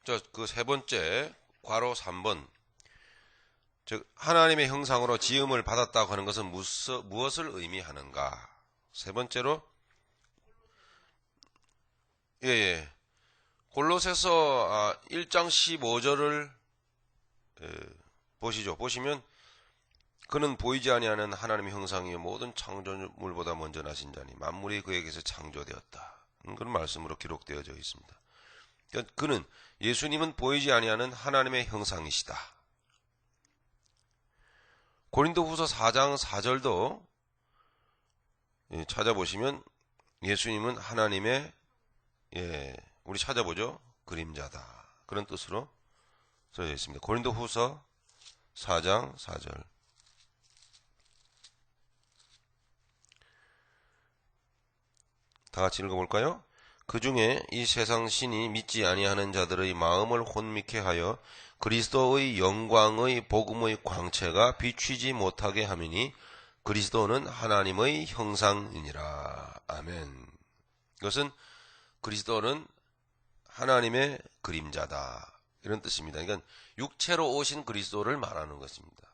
그 세 번째, 괄호 3번. 즉, 하나님의 형상으로 지음을 받았다고 하는 것은 무엇을 의미하는가? 세 번째로, 골로새서 1장 15절을 보시죠. 보시면, 그는 보이지 아니하는 하나님의 형상이요 모든 창조물보다 먼저 나신 자니 만물이 그에게서 창조되었다. 그런 말씀으로 기록되어져 있습니다. 그는, 예수님은 보이지 아니하는 하나님의 형상이시다. 고린도후서 4장 4절도 찾아보시면 예수님은 하나님의 우리 찾아보죠. 그림자다. 그런 뜻으로 써져 있습니다. 고린도후서 4장 4절. 다 같이 읽어볼까요? 그 중에 이 세상 신이 믿지 아니하는 자들의 마음을 혼미케 하여 그리스도의 영광의 복음의 광채가 비추지 못하게 하미니 그리스도는 하나님의 형상이니라. 아멘. 이것은 그리스도는 하나님의 그림자다. 이런 뜻입니다. 그러니까 육체로 오신 그리스도를 말하는 것입니다.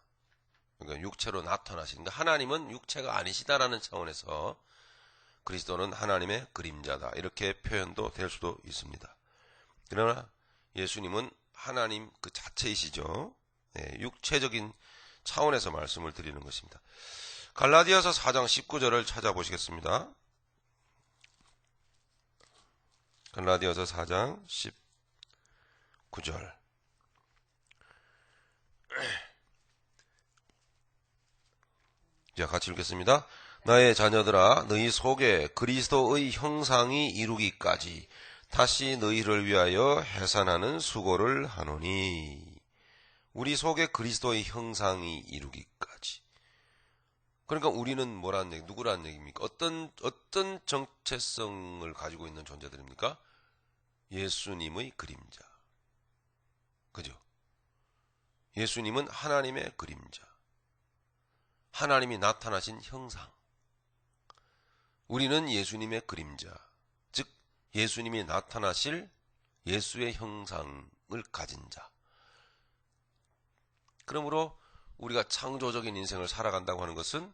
그러니까 육체로 나타나신, 하나님은 육체가 아니시다라는 차원에서 그리스도는 하나님의 그림자다. 이렇게 표현도 될 수도 있습니다. 그러나 예수님은 하나님 그 자체이시죠. 육체적인 차원에서 말씀을 드리는 것입니다. 갈라디아서 4장 19절을 찾아보시겠습니다. 갈라디아서 4장 19절. 자, 같이 읽겠습니다. 나의 자녀들아, 너희 속에 그리스도의 형상이 이루기까지 다시 너희를 위하여 해산하는 수고를 하노니. 우리 속에 그리스도의 형상이 이루기까지. 그러니까 우리는 뭐라는 얘기, 누구라는 얘기입니까? 어떤 정체성을 가지고 있는 존재들입니까? 예수님의 그림자. 그죠? 예수님은 하나님의 그림자. 하나님이 나타나신 형상. 우리는 예수님의 그림자, 즉 예수님이 나타나실 예수의 형상을 가진 자. 그러므로 우리가 창조적인 인생을 살아간다고 하는 것은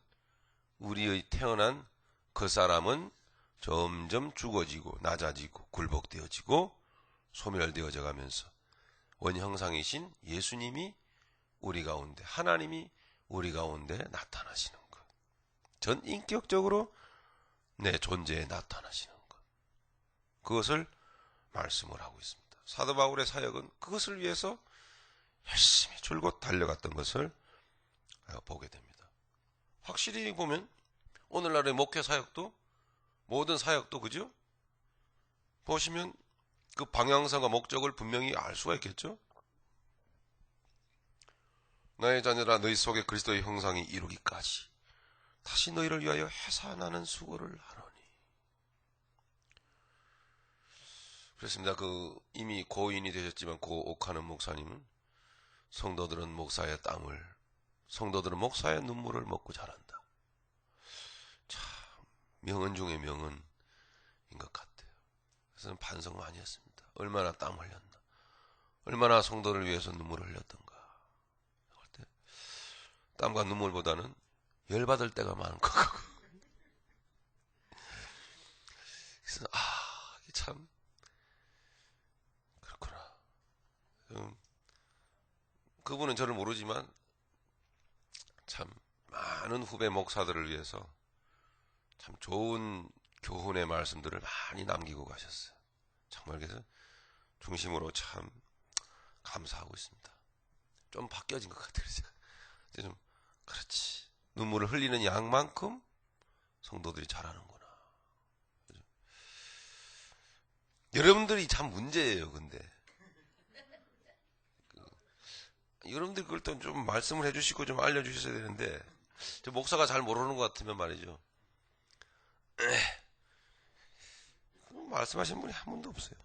우리의 태어난 그 사람은 점점 죽어지고 낮아지고 굴복되어지고 소멸되어져 가면서 원형상이신 예수님이 우리 가운데, 하나님이 우리 가운데 나타나시는 것. 전 인격적으로 내 존재에 나타나시는 것. 그것을 말씀을 하고 있습니다. 사도 바울의 사역은 그것을 위해서 열심히 줄곧 달려갔던 것을 보게 됩니다. 확실히 보면 오늘날의 목회 사역도, 모든 사역도, 그죠? 보시면 그 방향성과 목적을 분명히 알 수가 있겠죠? 나의 자녀라, 너희 속에 그리스도의 형상이 이루기까지 다시 너희를 위하여 해산하는 수고를 하노니. 그렇습니다. 이미 고인이 되셨지만 고옥하는 목사님은 성도들은 목사의 눈물을 먹고 자란다. 참 명언 중에 명언인 것 같아요. 그래서 반성 많이 했습니다. 얼마나 땀 흘렸나, 얼마나 성도를 위해서 눈물을 흘렸던가. 땀과 눈물보다는 열받을 때가 많은 것 같고. 그래서 참 그렇구나. 그분은 저를 모르지만 참 많은 후배 목사들을 위해서 참 좋은 교훈의 말씀들을 많이 남기고 가셨어요. 정말 그래서 중심으로 참 감사하고 있습니다. 좀 바뀌어진 것 같아요. 제가 좀 그렇지, 눈물을 흘리는 양만큼 성도들이 잘하는구나. 그죠? 여러분들이 참 문제예요. 근데 여러분들 그걸 또 좀 말씀을 해주시고 좀 알려주셔야 되는데, 저 목사가 잘 모르는 것 같으면 말이죠, 말씀하신 분이 한 분도 없어요.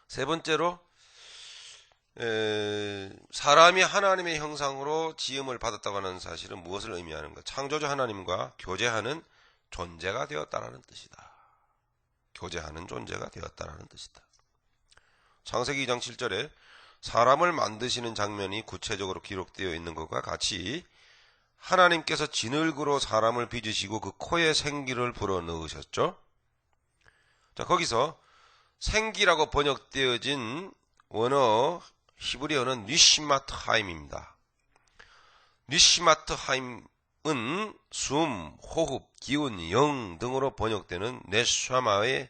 세 번째로, 사람이 하나님의 형상으로 지음을 받았다고 하는 사실은 무엇을 의미하는가? 창조주 하나님과 교제하는 존재가 되었다는 뜻이다. 교제하는 존재가 되었다는 뜻이다. 창세기 2장 7절에 사람을 만드시는 장면이 구체적으로 기록되어 있는 것과 같이 하나님께서 진흙으로 사람을 빚으시고 그 코에 생기를 불어넣으셨죠. 자, 거기서 생기라고 번역되어진 원어 히브리어는 니시마트 하임입니다. 니시마트 하임은 숨, 호흡, 기운, 영 등으로 번역되는 네샤마의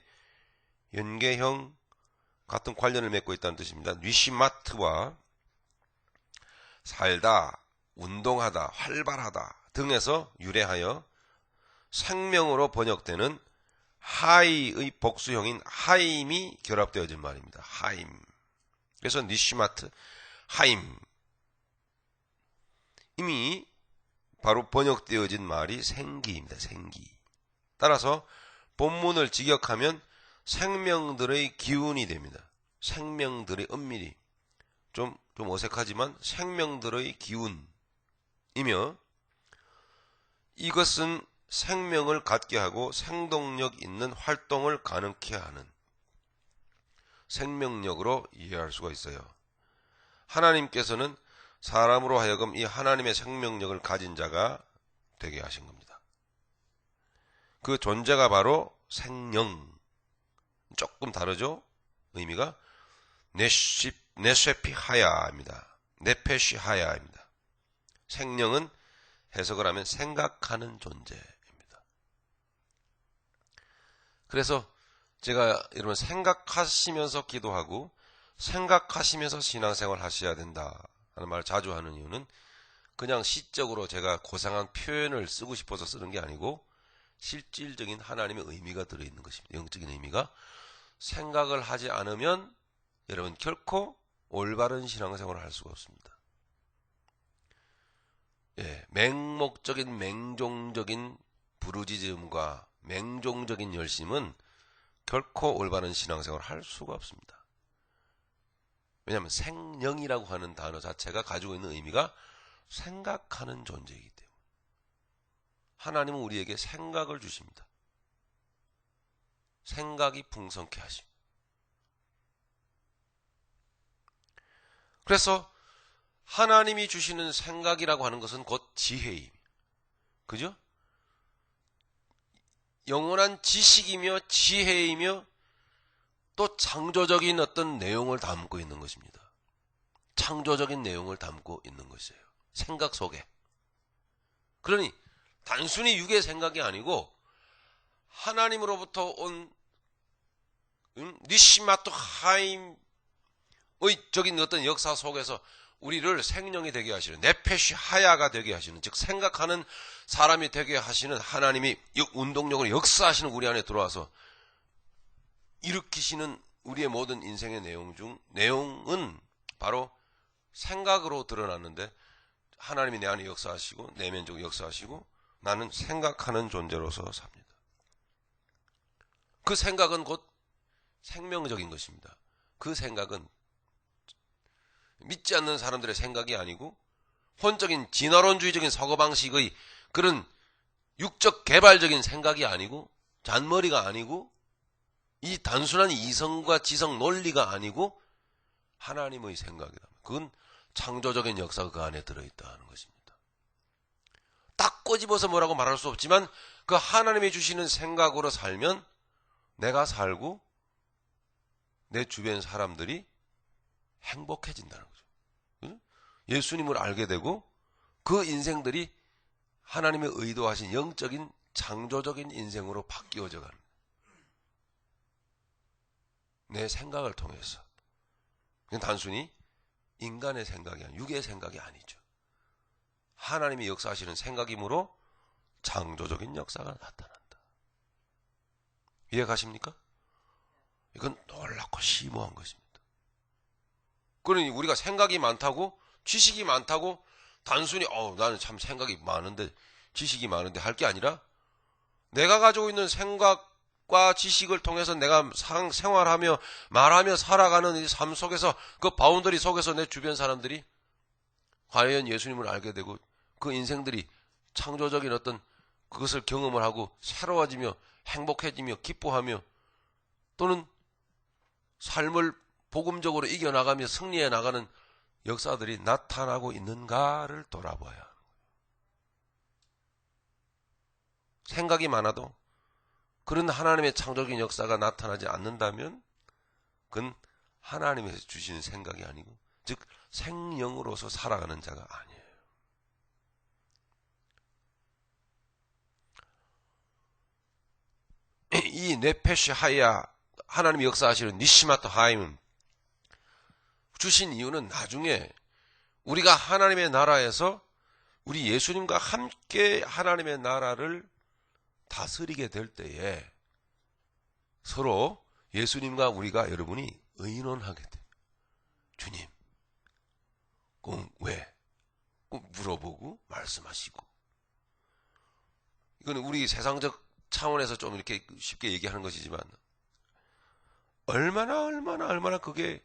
연계형 같은 관련을 맺고 있다는 뜻입니다. 니시마트와 살다, 운동하다, 활발하다 등에서 유래하여 생명으로 번역되는 하이의 복수형인 하임이 결합되어진 말입니다. 하임. 그래서 니시마트, 하임. 이미 바로 번역되어진 말이 생기입니다. 생기. 따라서 본문을 직역하면 생명들의 기운이 됩니다. 생명들의 은밀히. 좀 어색하지만 생명들의 기운이며 이것은 생명을 갖게 하고 생동력 있는 활동을 가능케 하는 생명력으로 이해할 수가 있어요. 하나님께서는 사람으로 하여금 이 하나님의 생명력을 가진 자가 되게 하신 겁니다. 그 존재가 바로 생령. 조금 다르죠? 의미가 네쉐피하야입니다. 네페시하야입니다. 생령은 해석을 하면 생각하는 존재입니다. 그래서 제가 여러분 생각하시면서 기도하고 생각하시면서 신앙생활 하셔야 된다 하는 말을 자주 하는 이유는 그냥 시적으로 제가 고상한 표현을 쓰고 싶어서 쓰는 게 아니고 실질적인 하나님의 의미가 들어있는 것입니다. 영적인 의미가. 생각을 하지 않으면 여러분 결코 올바른 신앙생활을 할 수가 없습니다. 예, 맹목적인 맹종적인 부르짖음과 맹종적인 열심은 결코 올바른 신앙생활을 할 수가 없습니다. 왜냐하면 생령이라고 하는 단어 자체가 가지고 있는 의미가 생각하는 존재이기 때문에 하나님은 우리에게 생각을 주십니다. 생각이 풍성케 하십니다. 그래서 하나님이 주시는 생각이라고 하는 것은 곧 지혜입니다. 그죠? 영원한 지식이며 지혜이며 또 창조적인 어떤 내용을 담고 있는 것입니다. 창조적인 내용을 담고 있는 것이에요. 생각 속에. 그러니 단순히 육의 생각이 아니고 하나님으로부터 온 니시마토 하임의 적인 어떤 역사 속에서 우리를 생명이 되게 하시는 네페시 하야가 되게 하시는 즉 생각하는 사람이 되게 하시는 하나님이 운동력으로 역사하시는 우리 안에 들어와서 일으키시는 우리의 모든 인생의 내용은 바로 생각으로 드러났는데 하나님이 내 안에 역사하시고 내면적으로 역사하시고 나는 생각하는 존재로서 삽니다. 그 생각은 곧 생명적인 것입니다. 그 생각은 믿지 않는 사람들의 생각이 아니고 혼적인 진화론주의적인 사고방식의 그런 육적 개발적인 생각이 아니고 잔머리가 아니고 이 단순한 이성과 지성 논리가 아니고 하나님의 생각이다. 그건 창조적인 역사가 그 안에 들어있다는 것입니다. 딱 꼬집어서 뭐라고 말할 수 없지만 그 하나님이 주시는 생각으로 살면 내가 살고 내 주변 사람들이 행복해진다는 거죠. 예수님을 알게 되고 그 인생들이 하나님의 의도하신 영적인 창조적인 인생으로 바뀌어져 가는 내 생각을 통해서. 그냥 단순히 인간의 생각이 아니고 육의 생각이 아니죠. 하나님이 역사하시는 생각이므로 창조적인 역사가 나타난다. 이해가십니까? 이건 놀랍고 심오한 것입니다. 그러니 우리가 생각이 많다고 지식이 많다고 단순히 나는 참 생각이 많은데 지식이 많은데 할 게 아니라 내가 가지고 있는 생각과 지식을 통해서 내가 생활하며 말하며 살아가는 이 삶 속에서 그 바운더리 속에서 내 주변 사람들이 과연 예수님을 알게 되고 그 인생들이 창조적인 어떤 그것을 경험을 하고 새로워지며 행복해지며 기뻐하며 또는 삶을 복음적으로 이겨나가며 승리해 나가는 역사들이 나타나고 있는가를 돌아봐야 하는 거예요. 생각이 많아도 그런 하나님의 창조적인 역사가 나타나지 않는다면 그건 하나님에서 주시는 생각이 아니고, 즉 생명으로서 살아가는 자가 아니에요. 이 네페시 하야, 하나님이 역사하시는 니시마토 하임 주신 이유는 나중에 우리가 하나님의 나라에서 우리 예수님과 함께 하나님의 나라를 다스리게 될 때에 서로 예수님과 우리가 여러분이 의논하게 돼요. 주님, 꼭 왜? 꼭 물어보고 말씀하시고. 이거는 우리 세상적 차원에서 좀 이렇게 쉽게 얘기하는 것이지만 얼마나 그게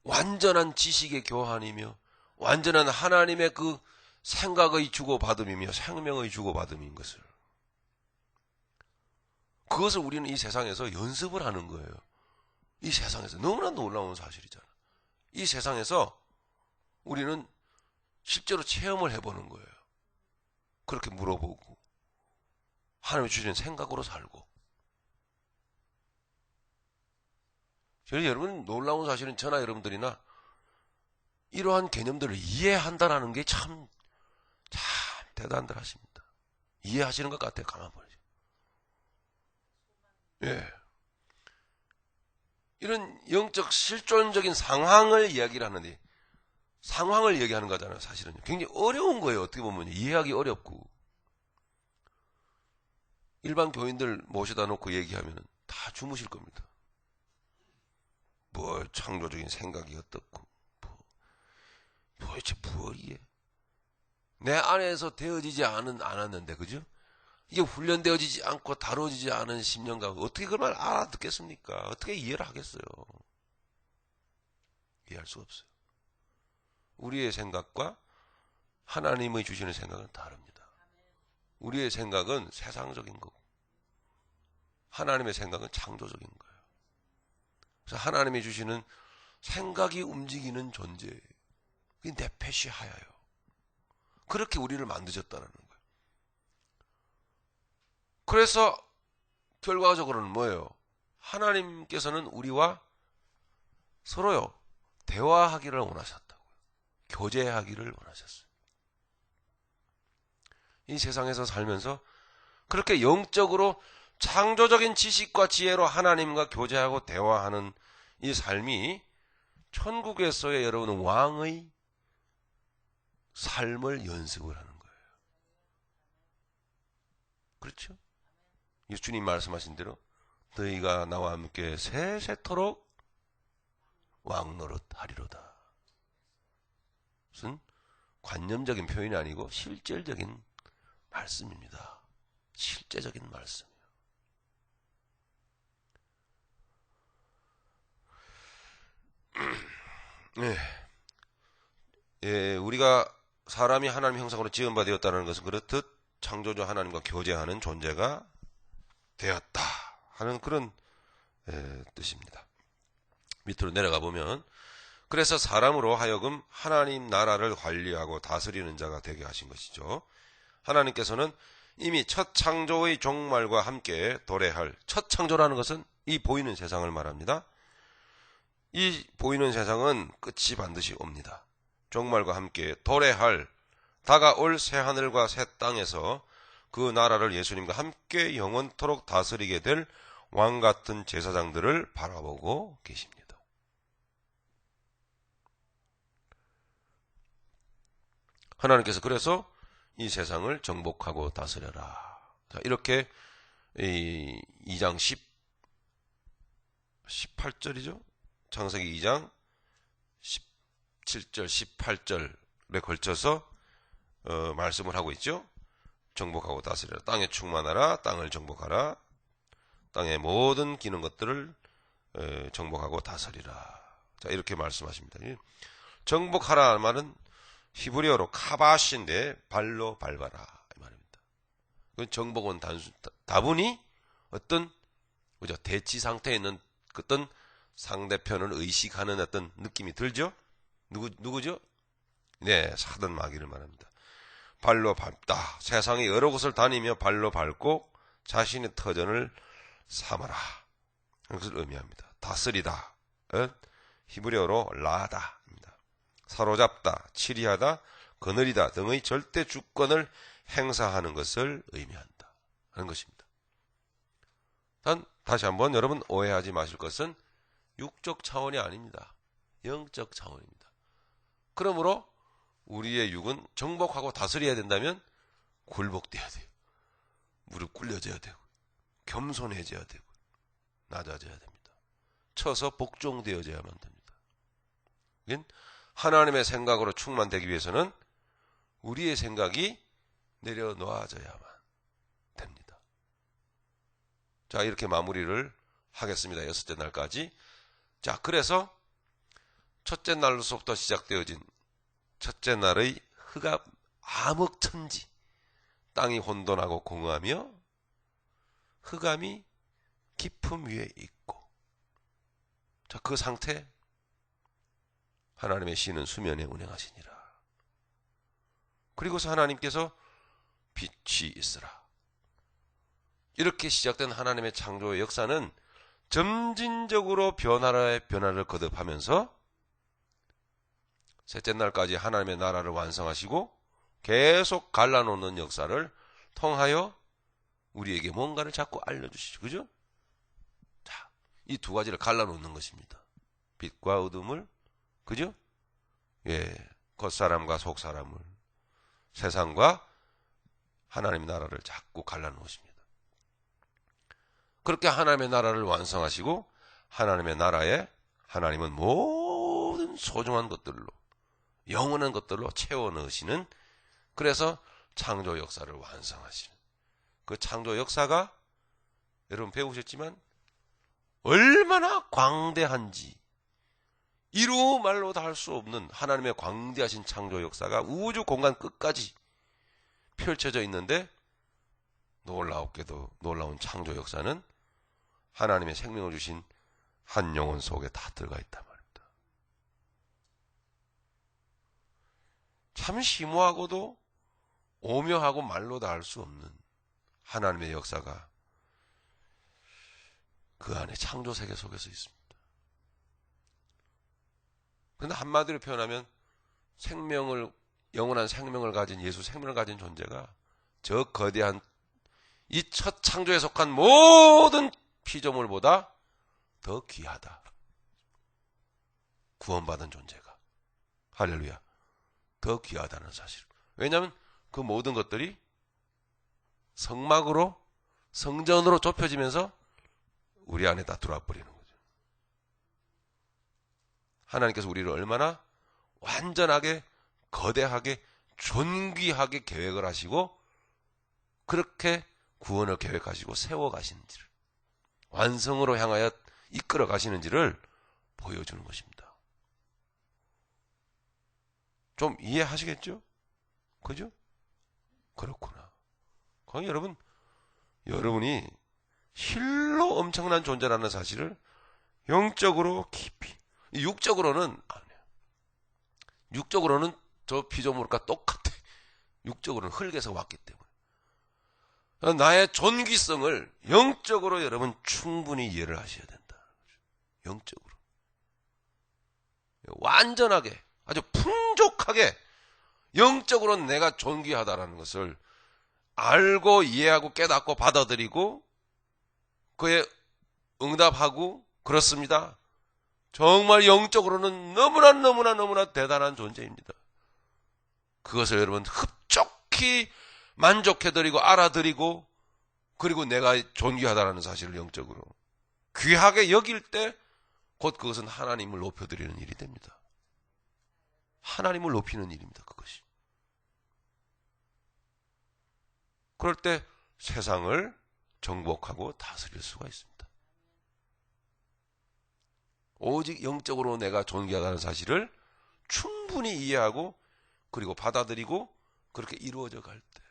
완전한 지식의 교환이며 완전한 하나님의 그 생각의 주고받음이며 생명의 주고받음인 것을, 그것을 우리는 이 세상에서 연습을 하는 거예요. 이 세상에서 너무나 놀라운 사실이잖아. 이 세상에서 우리는 실제로 체험을 해보는 거예요. 그렇게 물어보고 하나님이 주시는 생각으로 살고. 여러분, 놀라운 사실은 저나 여러분들이나 이러한 개념들을 이해한다는 게 참 대단들 하십니다. 이해하시는 것 같아요. 가만 보세요. 예. 이런 영적 실존적인 상황을 이야기를 하는데, 상황을 얘기하는 거잖아요. 사실은 굉장히 어려운 거예요. 어떻게 보면 이해하기 어렵고. 일반 교인들 모셔다 놓고 얘기하면 다 주무실 겁니다. 뭐 창조적인 생각이 어떻고, 도대체 이게 내 안에서 되어지지 않았는데, 그죠? 이게 훈련되어지지 않고 다뤄지지 않은 10년간 어떻게 그 말 알아듣겠습니까? 어떻게 이해를 하겠어요? 이해할 수 없어요. 우리의 생각과 하나님의 주시는 생각은 다릅니다. 우리의 생각은 세상적인 거고 하나님의 생각은 창조적인 거예요. 그래서 하나님이 주시는 생각이 움직이는 존재, 그게 네페시 하야요. 그렇게 우리를 만드셨다는 거예요. 그래서 결과적으로는 뭐예요? 하나님께서는 우리와 서로요 대화하기를 원하셨다고요. 교제하기를 원하셨어요. 이 세상에서 살면서 그렇게 영적으로 창조적인 지식과 지혜로 하나님과 교제하고 대화하는 이 삶이 천국에서의 여러분은 왕의 삶을 연습을 하는 거예요. 그렇죠? 주님 말씀하신 대로 너희가 나와 함께 세세토록 왕노릇 하리로다. 무슨 관념적인 표현이 아니고 실질적인 말씀입니다. 실제적인 말씀이에요. 네. 예, 우리가 사람이 하나님 형상으로 지음바 되었다는 것은 그렇듯 창조주 하나님과 교제하는 존재가 되었다 하는 그런 뜻입니다. 밑으로 내려가 보면, 그래서 사람으로 하여금 하나님 나라를 관리하고 다스리는 자가 되게 하신 것이죠. 하나님께서는 이미 첫 창조의 종말과 함께 도래할, 첫 창조라는 것은 이 보이는 세상을 말합니다. 이 보이는 세상은 끝이 반드시 옵니다. 종말과 함께 도래할, 다가올 새하늘과 새 땅에서 그 나라를 예수님과 함께 영원토록 다스리게 될 왕같은 제사장들을 바라보고 계십니다. 하나님께서 그래서 이 세상을 정복하고 다스려라. 자, 이렇게 2장 18절이죠. 창세기 2장 17절, 18절에 걸쳐서 말씀을 하고 있죠. 정복하고 다스려라. 땅에 충만하라. 땅을 정복하라. 땅의 모든 기는 것들을 정복하고 다스리라. 자, 이렇게 말씀하십니다. 정복하라 말은 히브리어로 카바시인데 발로 밟아라 이 말입니다. 정복은 다분히 어떤 그죠? 대치 상태에 있는 어떤 상대편을 의식하는 어떤 느낌이 들죠? 누구죠? 네, 사든 마귀를 말합니다. 발로 밟다. 세상의 여러 곳을 다니며 발로 밟고 자신의 터전을 삼아라. 그것을 의미합니다. 다스리다. 히브리어로 라다입니다. 사로잡다, 치리하다, 거느리다 등의 절대 주권을 행사하는 것을 의미한다 하는 것입니다. 단 다시 한번 여러분 오해하지 마실 것은 육적 차원이 아닙니다. 영적 차원입니다. 그러므로 우리의 육은 정복하고 다스려야 된다면 굴복돼야 돼요. 무릎 꿇려져야 되고 겸손해져야 되고 낮아져야 됩니다. 쳐서 복종되어져야만 됩니다. 하나님의 생각으로 충만되기 위해서는 우리의 생각이 내려놓아져야만 됩니다. 자, 이렇게 마무리를 하겠습니다. 6째 날까지. 자, 그래서 첫째 날로부터 시작되어진 첫째 날의 흑암 암흑천지, 땅이 혼돈하고 공허하며 흑암이 깊음 위에 있고, 자, 그 상태 하나님의 신은 수면에 운행하시니라. 그리고서 하나님께서 빛이 있으라. 이렇게 시작된 하나님의 창조의 역사는 점진적으로 변화를 거듭하면서 셋째 날까지 하나님의 나라를 완성하시고 계속 갈라놓는 역사를 통하여 우리에게 뭔가를 자꾸 알려주시죠. 그죠? 자, 이 두 가지를 갈라놓는 것입니다. 빛과 어둠을, 그죠? 예, 겉사람과 속사람을, 세상과 하나님의 나라를 자꾸 갈라놓으십니다. 그렇게 하나님의 나라를 완성하시고 하나님의 나라에 하나님은 모든 소중한 것들로, 영원한 것들로 채워 넣으시는, 그래서 창조 역사를 완성하시는 그 창조 역사가 여러분 배우셨지만 얼마나 광대한지, 이루 말로 다 할 수 없는 하나님의 광대하신 창조 역사가 우주 공간 끝까지 펼쳐져 있는데, 놀라웠게도 놀라운 창조 역사는 하나님의 생명을 주신 한 영혼 속에 다 들어가 있단 말입니다. 참 심오하고도 오묘하고 말로 다 할 수 없는 하나님의 역사가 그 안에 창조 세계 속에서 있습니다. 그런데 한마디로 표현하면 영원한 생명을 가진, 예수 생명을 가진 존재가 저 거대한 이 첫 창조에 속한 모든 피조물보다 더 귀하다. 구원받은 존재가, 할렐루야, 더 귀하다는 사실. 왜냐하면 그 모든 것들이 성막으로, 성전으로 좁혀지면서 우리 안에 다 들어와 버리는 거죠. 하나님께서 우리를 얼마나 완전하게, 거대하게, 존귀하게 계획을 하시고 그렇게 구원을 계획하시고 세워가시는지를, 완성으로 향하여 이끌어 가시는지를 보여주는 것입니다. 좀 이해하시겠죠? 그죠? 그렇구나. 거기 여러분이 실로 엄청난 존재라는 사실을 영적으로 깊이, 육적으로는 아니에요. 육적으로는 저 피조물과 똑같아. 육적으로는 흙에서 왔기 때문에. 나의 존귀성을 영적으로 여러분 충분히 이해를 하셔야 된다. 영적으로. 완전하게, 아주 풍족하게 영적으로 내가 존귀하다라는 것을 알고 이해하고 깨닫고 받아들이고 그에 응답하고, 그렇습니다, 정말 영적으로는 너무나 대단한 존재입니다. 그것을 여러분 흡족히 만족해드리고 알아드리고, 그리고 내가 존귀하다는 사실을 영적으로 귀하게 여길 때 곧 그것은 하나님을 높여드리는 일이 됩니다. 하나님을 높이는 일입니다. 그것이. 그럴 때 세상을 정복하고 다스릴 수가 있습니다. 오직 영적으로 내가 존귀하다는 사실을 충분히 이해하고 그리고 받아들이고 그렇게 이루어져 갈 때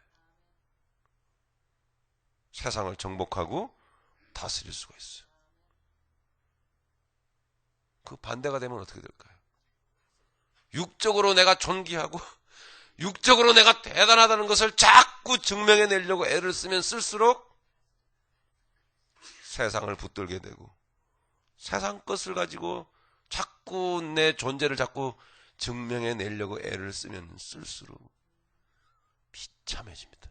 세상을 정복하고 다스릴 수가 있어요. 그 반대가 되면 어떻게 될까요? 육적으로 내가 존귀하고 육적으로 내가 대단하다는 것을 자꾸 증명해내려고 애를 쓰면 쓸수록 세상을 붙들게 되고 세상 것을 가지고 자꾸 내 존재를 자꾸 증명해내려고 애를 쓰면 쓸수록 비참해집니다.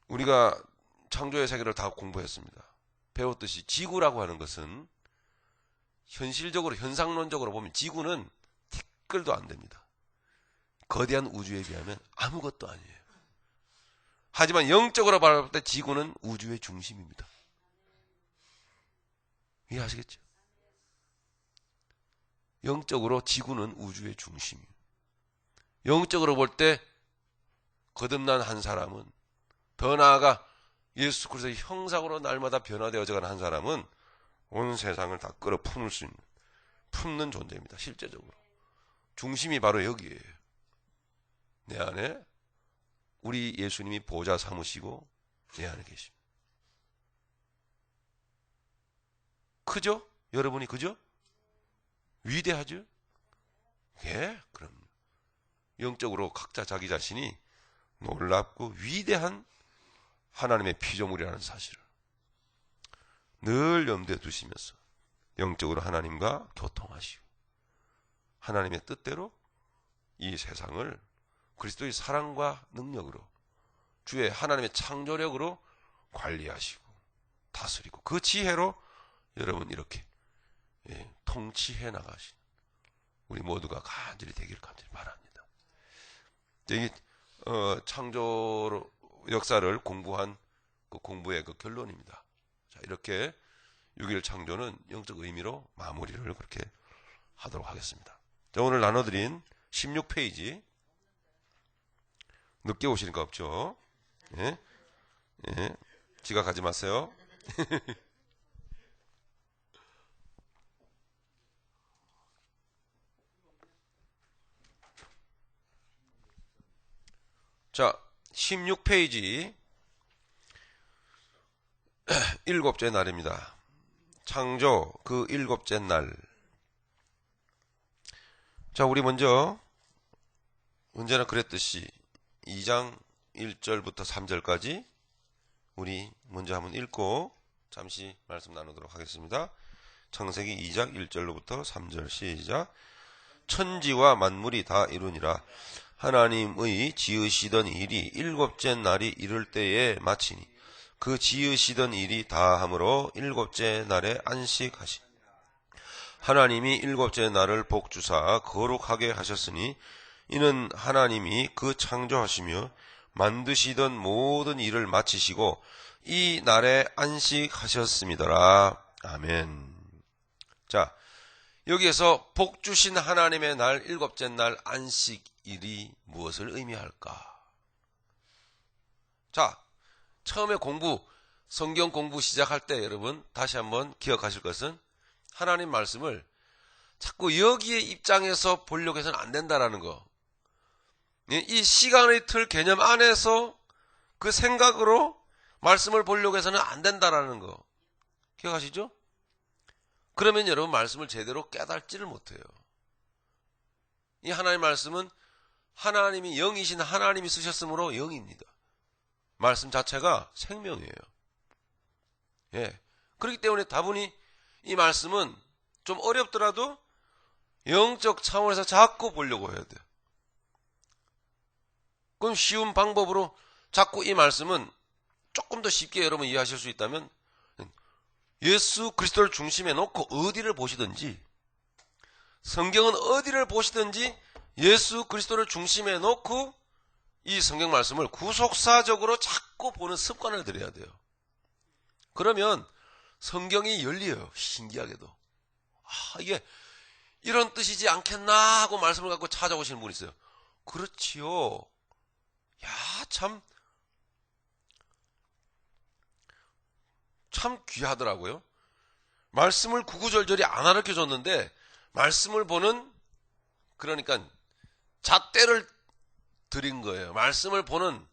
우리가 창조의 세계를 다 공부했습니다. 배웠듯이 지구라고 하는 것은 현실적으로 현상론적으로 보면 지구는 티끌도 안 됩니다. 거대한 우주에 비하면 아무것도 아니에요. 하지만 영적으로 바라볼 때 지구는 우주의 중심입니다. 이해하시겠죠? 영적으로 지구는 우주의 중심이에요. 영적으로 볼 때 거듭난 한 사람은, 더 나아가 예수 그리스도의 형상으로 날마다 변화되어져가는 한 사람은 온 세상을 다 끌어 품을 수 있는, 품는 존재입니다. 실제적으로 중심이 바로 여기에요. 내 안에 우리 예수님이 보좌 삼으시고 내 안에 계십니다. 크죠? 여러분이 그죠? 위대하죠? 예, 그럼 영적으로 각자 자기 자신이 놀랍고 위대한 하나님의 피조물이라는 사실을 늘 염두에 두시면서 영적으로 하나님과 교통하시고 하나님의 뜻대로 이 세상을 그리스도의 사랑과 능력으로 주의 하나님의 창조력으로 관리하시고 다스리고 그 지혜로 여러분 이렇게 통치해 나가신 우리 모두가 간절히 되기를 간절히 바랍니다. 이게 창조 역사를 공부한 그 공부의 그 결론입니다. 자, 이렇게 6일 창조는 영적 의미로 마무리를 그렇게 하도록 하겠습니다. 자, 오늘 나눠드린 16페이지 늦게 오시니까 없죠? 예? 예. 지각하지 마세요. 자, 16페이지 일곱째 날입니다. 창조 그 일곱째 날. 자, 우리 먼저 언제나 그랬듯이 2장 1절부터 3절까지 우리 먼저 한번 읽고 잠시 말씀 나누도록 하겠습니다. 창세기 2장 1절로부터 3절 시작. 천지와 만물이 다 이루니라. 하나님의 지으시던 일이 일곱째 날이 이를 때에 마치니 그 지으시던 일이 다함으로 일곱째 날에 안식하시. 하나님이 일곱째 날을 복주사 거룩하게 하셨으니 이는 하나님이 그 창조하시며 만드시던 모든 일을 마치시고 이 날에 안식하셨음이더라. 아멘. 자, 여기에서 복주신 하나님의 날 일곱째 날 안식일이 무엇을 의미할까? 자, 처음에 성경 공부 시작할 때 여러분 다시 한번 기억하실 것은 하나님 말씀을 자꾸 여기에 입장에서 보려고 해서는 안 된다라는 거. 이 시간의 틀 개념 안에서 그 생각으로 말씀을 보려고 해서는 안 된다라는 거. 기억하시죠? 그러면 여러분 말씀을 제대로 깨닫지를 못해요. 이 하나님 말씀은 하나님이 영이신 하나님이 쓰셨으므로 영입니다. 말씀 자체가 생명이에요. 예. 그렇기 때문에 다분히 이 말씀은 좀 어렵더라도 영적 차원에서 자꾸 보려고 해야 돼요. 그럼 쉬운 방법으로 자꾸 이 말씀은 조금 더 쉽게 여러분 이해하실 수 있다면 예수 그리스도를 중심에 놓고 어디를 보시든지 성경은 어디를 보시든지 예수 그리스도를 중심에 놓고 이 성경 말씀을 구속사적으로 자꾸 보는 습관을 들여야 돼요. 그러면 성경이 열려요. 신기하게도. 이게 이런 뜻이지 않겠나 하고 말씀을 갖고 찾아오시는 분이 있어요. 그렇지요. 야, 참 귀하더라고요. 말씀을 구구절절히 안 가르쳐줬는데 말씀을 보는 그러니까 잣대를 드린 거예요. 말씀을 보는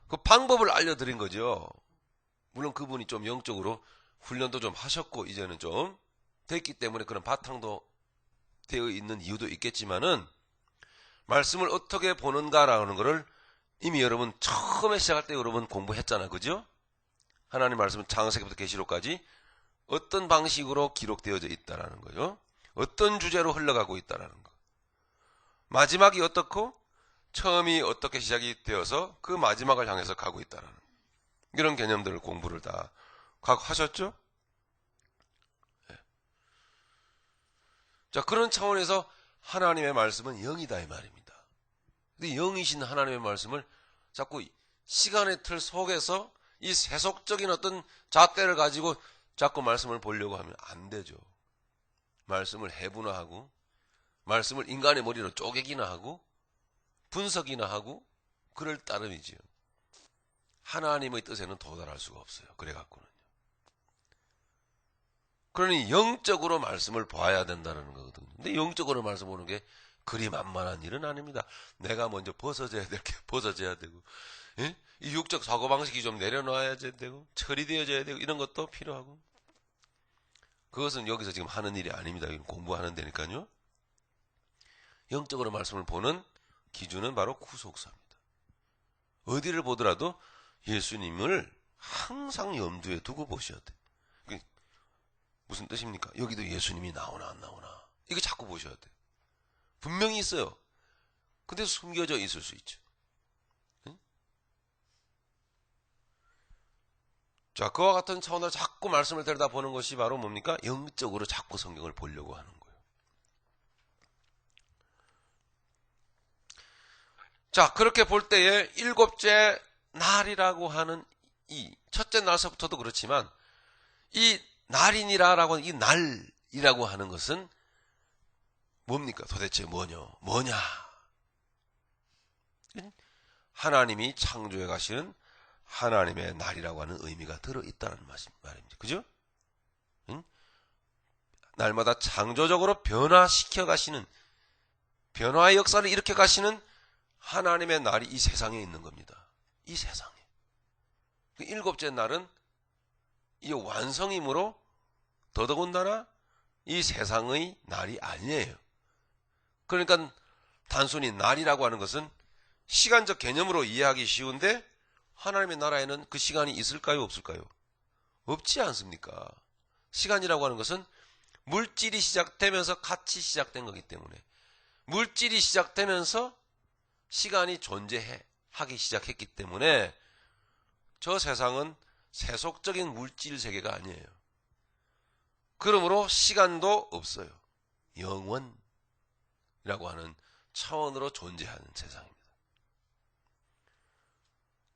그 방법을 알려드린 거죠. 물론 그분이 좀 영적으로 훈련도 좀 하셨고 이제는 좀 됐기 때문에 그런 바탕도 되어 있는 이유도 있겠지만은 말씀을 어떻게 보는가라는 거를 이미 여러분 처음에 시작할 때 여러분 공부했잖아. 그죠? 하나님 말씀은 창세기부터 계시록까지 어떤 방식으로 기록되어져 있다라는 거죠. 어떤 주제로 흘러가고 있다라는 거. 마지막이 어떻고 처음이 어떻게 시작이 되어서 그 마지막을 향해서 가고 있다라는 거. 이런 개념들을 공부를 다 하셨죠? 네. 자, 그런 차원에서 하나님의 말씀은 영이다 이 말입니다. 근데 영이신 하나님의 말씀을 자꾸 시간의 틀 속에서 이 세속적인 어떤 잣대를 가지고 자꾸 말씀을 보려고 하면 안 되죠. 말씀을 해분화하고 말씀을 인간의 머리로 쪼개기나 하고 분석이나 하고 그럴 따름이지요. 하나님의 뜻에는 도달할 수가 없어요. 그래갖고는요. 그러니 영적으로 말씀을 봐야 된다는 거거든요. 근데 영적으로 말씀 보는 게 그리 만만한 일은 아닙니다. 내가 먼저 벗어져야 될 게 벗어져야 되고, 예? 이 육적 사고방식이 좀 내려놔야 되고, 처리되어져야 되고, 이런 것도 필요하고. 그것은 여기서 지금 하는 일이 아닙니다. 공부하는 데니까요. 영적으로 말씀을 보는 기준은 바로 구속사입니다. 어디를 보더라도 예수님을 항상 염두에 두고 보셔야 돼요. 무슨 뜻입니까? 여기도 예수님이 나오나 안 나오나 이거 자꾸 보셔야 돼요. 분명히 있어요. 근데 숨겨져 있을 수 있죠. 응? 자, 그와 같은 차원으로 자꾸 말씀을 들여다보는 것이 바로 뭡니까? 영적으로 자꾸 성경을 보려고 하는 거예요. 자, 그렇게 볼 때에 일곱째 날이라고 하는 이 첫째 날서부터도 그렇지만 이 날이니라라고 하는 이 날이라고 하는 것은 뭡니까? 도대체 뭐냐? 하나님이 창조해 가시는 하나님의 날이라고 하는 의미가 들어있다는 말입니다. 그죠? 응? 날마다 창조적으로 변화시켜 가시는, 변화의 역사를 일으켜 가시는 하나님의 날이 이 세상에 있는 겁니다. 이 세상에. 그 일곱째 날은 이 완성이므로 더더군다나 이 세상의 날이 아니에요. 그러니까 단순히 날이라고 하는 것은 시간적 개념으로 이해하기 쉬운데 하나님의 나라에는 그 시간이 있을까요? 없을까요? 없지 않습니까? 시간이라고 하는 것은 물질이 시작되면서 같이 시작된 거기 때문에 물질이 시작되면서 시간이 존재하기 시작했기 때문에 저 세상은 세속적인 물질 세계가 아니에요. 그러므로 시간도 없어요. 영원이라고 하는 차원으로 존재하는 세상입니다.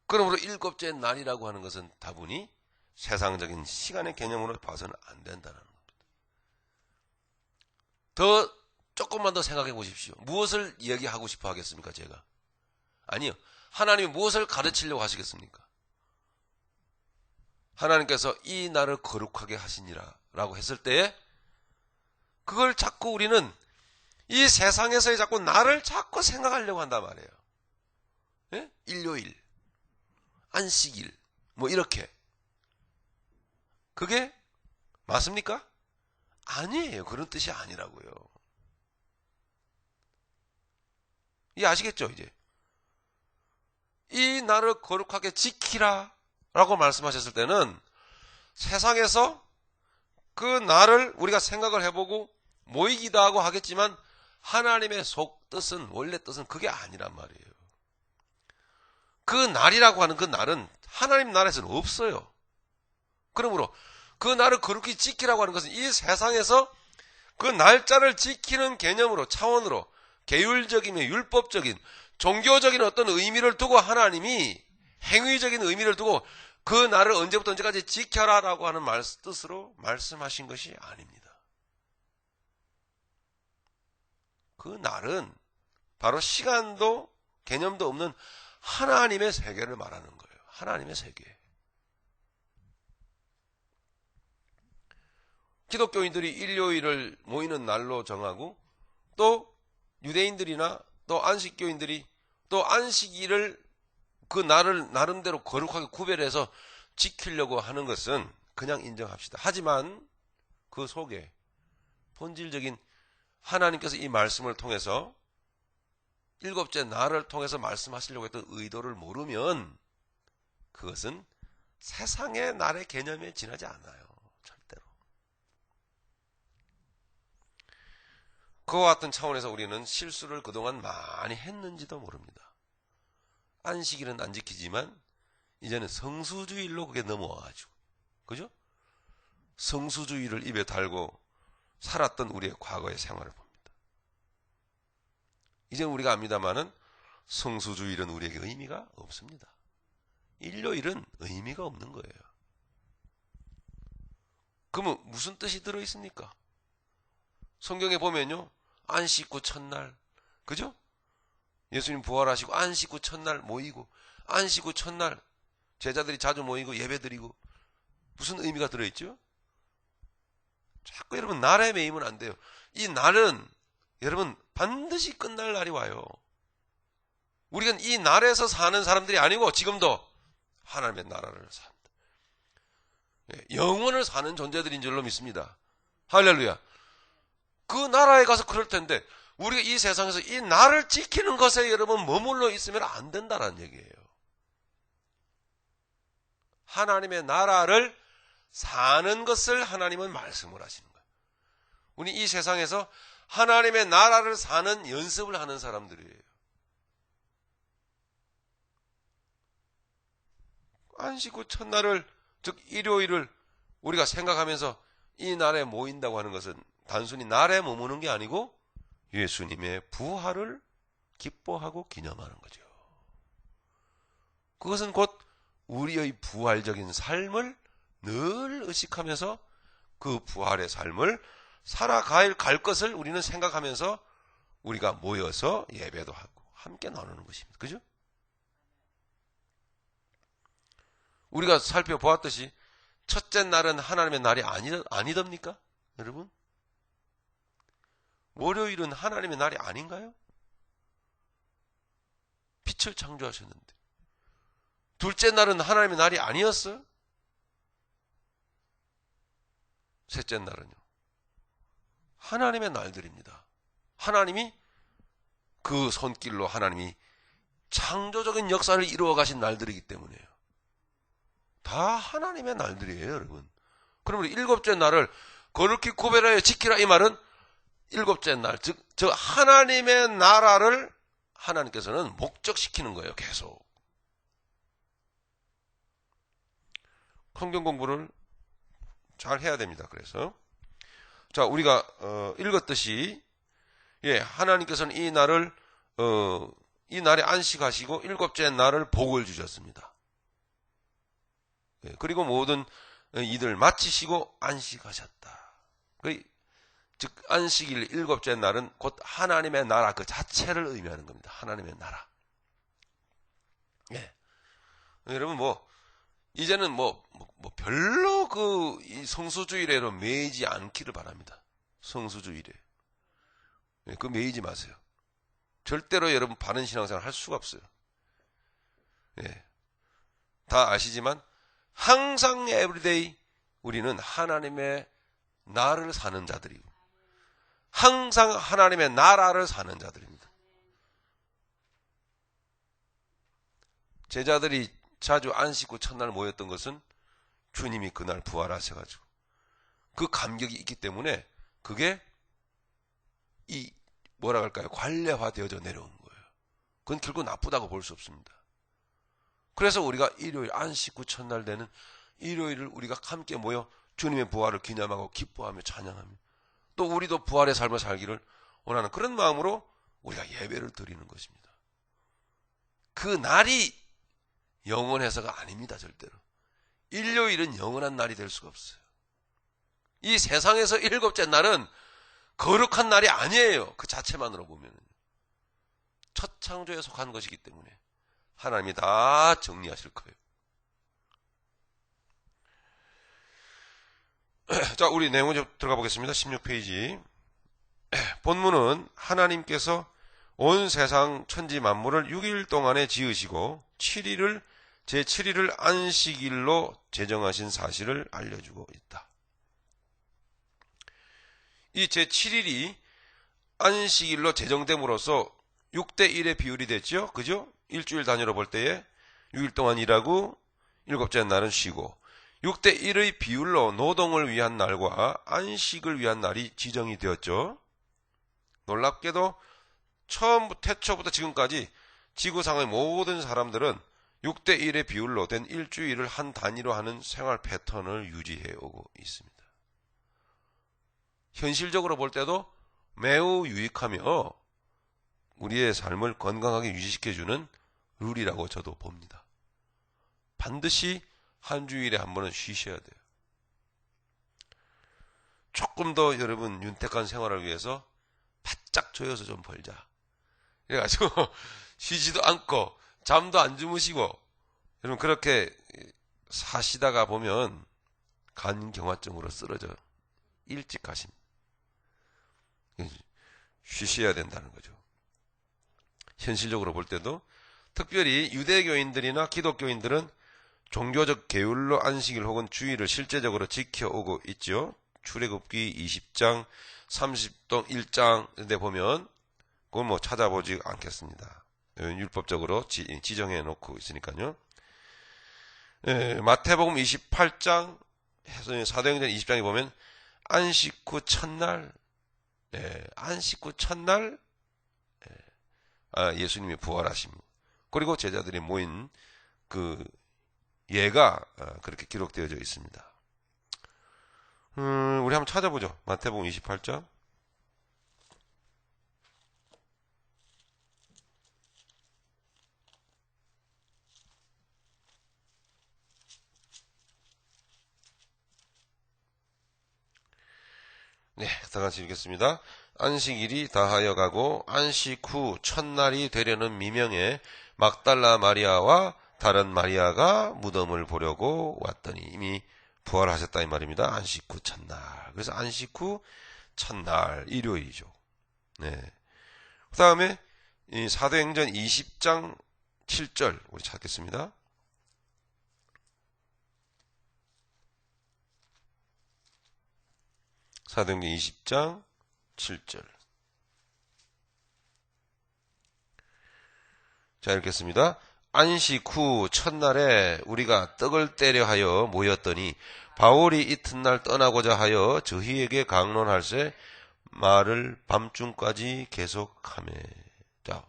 그러므로 일곱째 날이라고 하는 것은 다분히 세상적인 시간의 개념으로 봐서는 안 된다는 겁니다. 조금만 더 생각해 보십시오. 무엇을 이야기하고 싶어 하겠습니까, 제가? 아니요. 하나님이 무엇을 가르치려고 하시겠습니까? 하나님께서 이 날을 거룩하게 하시니라 라고 했을 때에 그걸 자꾸 우리는 이 세상에서의 자꾸 나를 자꾸 생각하려고 한단 말이에요. 예? 일요일, 안식일, 뭐 이렇게. 그게 맞습니까? 아니에요. 그런 뜻이 아니라고요. 이 아시겠죠, 이제? 이 날을 거룩하게 지키라 라고 말씀하셨을 때는 세상에서 그 날을 우리가 생각을 해보고 모이기도 하고 하겠지만 하나님의 속뜻은, 원래 뜻은 그게 아니란 말이에요. 그 날이라고 하는 그 날은 하나님 나라에서는 없어요. 그러므로 그 날을 거룩히 지키라고 하는 것은 이 세상에서 그 날짜를 지키는 개념으로, 차원으로 계율적이며 율법적인 종교적인 어떤 의미를 두고 하나님이 행위적인 의미를 두고 그 날을 언제부터 언제까지 지켜라라고 하는 뜻으로 말씀하신 것이 아닙니다. 그 날은 바로 시간도 개념도 없는 하나님의 세계를 말하는 거예요. 하나님의 세계. 기독교인들이 일요일을 모이는 날로 정하고 또 유대인들이나 또 안식교인들이 또 안식일을 그 날을 나름대로 거룩하게 구별해서 지키려고 하는 것은 그냥 인정합시다. 하지만 그 속에 본질적인 하나님께서 이 말씀을 통해서 일곱째 날을 통해서 말씀하시려고 했던 의도를 모르면 그것은 세상의 날의 개념에 지나지 않아요. 절대로. 그와 같은 차원에서 우리는 실수를 그동안 많이 했는지도 모릅니다. 안식일은 안 지키지만 이제는 성수주일로 그게 넘어와가지고, 그죠? 성수주의를 입에 달고 살았던 우리의 과거의 생활을 봅니다. 이제는 우리가 압니다마는 성수주일은 우리에게 의미가 없습니다. 일요일은 의미가 없는 거예요. 그러면 무슨 뜻이 들어있습니까? 성경에 보면요, 안식 후 첫날, 그죠? 예수님 부활하시고 안식 후 첫날 모이고, 안식 후 첫날 제자들이 자주 모이고 예배드리고, 무슨 의미가 들어있죠? 자꾸 여러분 날에 매이면 안 돼요. 이 날은 여러분 반드시 끝날 날이 와요. 우리가 이 날에서 사는 사람들이 아니고 지금도 하나님의 나라를 삽니다. 영원을 사는 존재들인 줄로 믿습니다. 할렐루야. 그 나라에 가서 그럴 텐데 우리가 이 세상에서 이 나를 지키는 것에 여러분 머물러 있으면 안 된다는 얘기예요. 하나님의 나라를 사는 것을 하나님은 말씀을 하시는 거예요. 우리 이 세상에서 하나님의 나라를 사는 연습을 하는 사람들이에요. 안식 후 첫날을, 즉 일요일을 우리가 생각하면서 이 날에 모인다고 하는 것은 단순히 날에 머무는 게 아니고 예수님의 부활을 기뻐하고 기념하는 거죠. 그것은 곧 우리의 부활적인 삶을 늘 의식하면서 그 부활의 삶을 살아갈 것을 우리는 생각하면서 우리가 모여서 예배도 하고 함께 나누는 것입니다. 그죠? 우리가 살펴보았듯이 첫째 날은 하나님의 날이 아니답니까? 여러분? 월요일은 하나님의 날이 아닌가요? 빛을 창조하셨는데. 둘째 날은 하나님의 날이 아니었어요? 셋째 날은요? 하나님의 날들입니다. 하나님이 그 손길로 하나님이 창조적인 역사를 이루어 가신 날들이기 때문에요. 다 하나님의 날들이에요, 여러분. 그럼 우리 일곱째 날을 거룩히 구별하여 지키라 이 말은 일곱째 날, 즉 저 하나님의 나라를 하나님께서는 목적시키는 거예요, 계속. 성경 공부를 잘 해야 됩니다. 그래서 자, 우리가 읽었듯이 하나님께서는 이 날을 이 날에 안식하시고 일곱째 날을 복을 주셨습니다. 그리고 모든 이들 마치시고 안식하셨다. 즉 안식일 일곱째 날은 곧 하나님의 나라 그 자체를 의미하는 겁니다. 하나님의 나라. 여러분 이제는 별로 이 성수주일에로 매이지 않기를 바랍니다. 성수주일에. 그거 매이지 마세요. 절대로 여러분 바른 신앙생활 할 수가 없어요. 다 아시지만 항상 에브리데이 우리는 하나님의 나를 사는 자들이고 항상 하나님의 나라를 사는 자들입니다. 제자들이 자주 안식 후 첫날 모였던 것은 주님이 그날 부활하셔가지고 그 감격이 있기 때문에 그게 뭐라 할까요? 관례화되어져 내려온 거예요. 그건 결국 나쁘다고 볼 수 없습니다. 그래서 우리가 일요일 안식 후 첫날 되는 일요일을 우리가 함께 모여 주님의 부활을 기념하고 기뻐하며 찬양하며 또 우리도 부활의 삶을 살기를 원하는 그런 마음으로 우리가 예배를 드리는 것입니다. 그 날이 영원해서가 아닙니다. 절대로. 일요일은 영원한 날이 될 수가 없어요. 이 세상에서 일곱째 날은 거룩한 날이 아니에요. 그 자체만으로 보면. 첫 창조에 속한 것이기 때문에 하나님이 다 정리하실 거예요. 자, 우리 내용을 좀 들어가 보겠습니다. 16페이지. 본문은 하나님께서 온 세상 천지 만물을 6일 동안에 지으시고 제7일을 안식일로 제정하신 사실을 알려주고 있다. 이 제7일이 안식일로 제정됨으로써 6대1의 비율이 됐죠. 그죠? 일주일 단위로 볼 때에 6일 동안 일하고 7째 날은 쉬고 6대1의 비율로 노동을 위한 날과 안식을 위한 날이 지정이 되었죠. 놀랍게도 태초부터 지금까지 지구상의 모든 사람들은 6대1의 비율로 된 일주일을 한 단위로 하는 생활 패턴을 유지해 오고 있습니다. 현실적으로 볼 때도 매우 유익하며 우리의 삶을 건강하게 유지시켜주는 룰이라고 저도 봅니다. 반드시 한 주일에 한 번은 쉬셔야 돼요. 조금 더 여러분 윤택한 생활을 위해서 바짝 조여서 좀 벌자. 그래가지고 쉬지도 않고 잠도 안 주무시고 여러분 그렇게 사시다가 보면 간경화증으로 쓰러져 일찍 가십니다. 쉬셔야 된다는 거죠. 현실적으로 볼 때도 특별히 유대교인들이나 기독교인들은 종교적 계율로 안식일 혹은 주일을 실제적으로 지켜오고 있죠. 출애굽기 20장 30동 1장에 보면 그건 뭐 찾아보지 않겠습니다. 율법적으로 지정해 놓고 있으니까요. 마태복음 28장 사도행전 20장에 보면 안식 후 첫날 예수님이 부활하심 그리고 제자들이 모인 그 예가 그렇게 기록되어져 있습니다. 우리 한번 찾아보죠. 마태복음 28장. 네, 다 같이 읽겠습니다. 안식일이 다하여 가고 안식 후 첫날이 되려는 미명에 막달라 마리아와 다른 마리아가 무덤을 보려고 왔더니 이미 부활하셨다 이 말입니다. 안식 후 첫날. 그래서 안식 후 첫날 일요일이죠. 네. 그 다음에 이 사도행전 20장 7절 우리 찾겠습니다. 사도행전 20장 7절. 자, 읽겠습니다. 안식 후 첫날에 우리가 떡을 떼려 하여 모였더니 바울이 이튿날 떠나고자 하여 저희에게 강론할세 말을 밤중까지 계속하매. 자,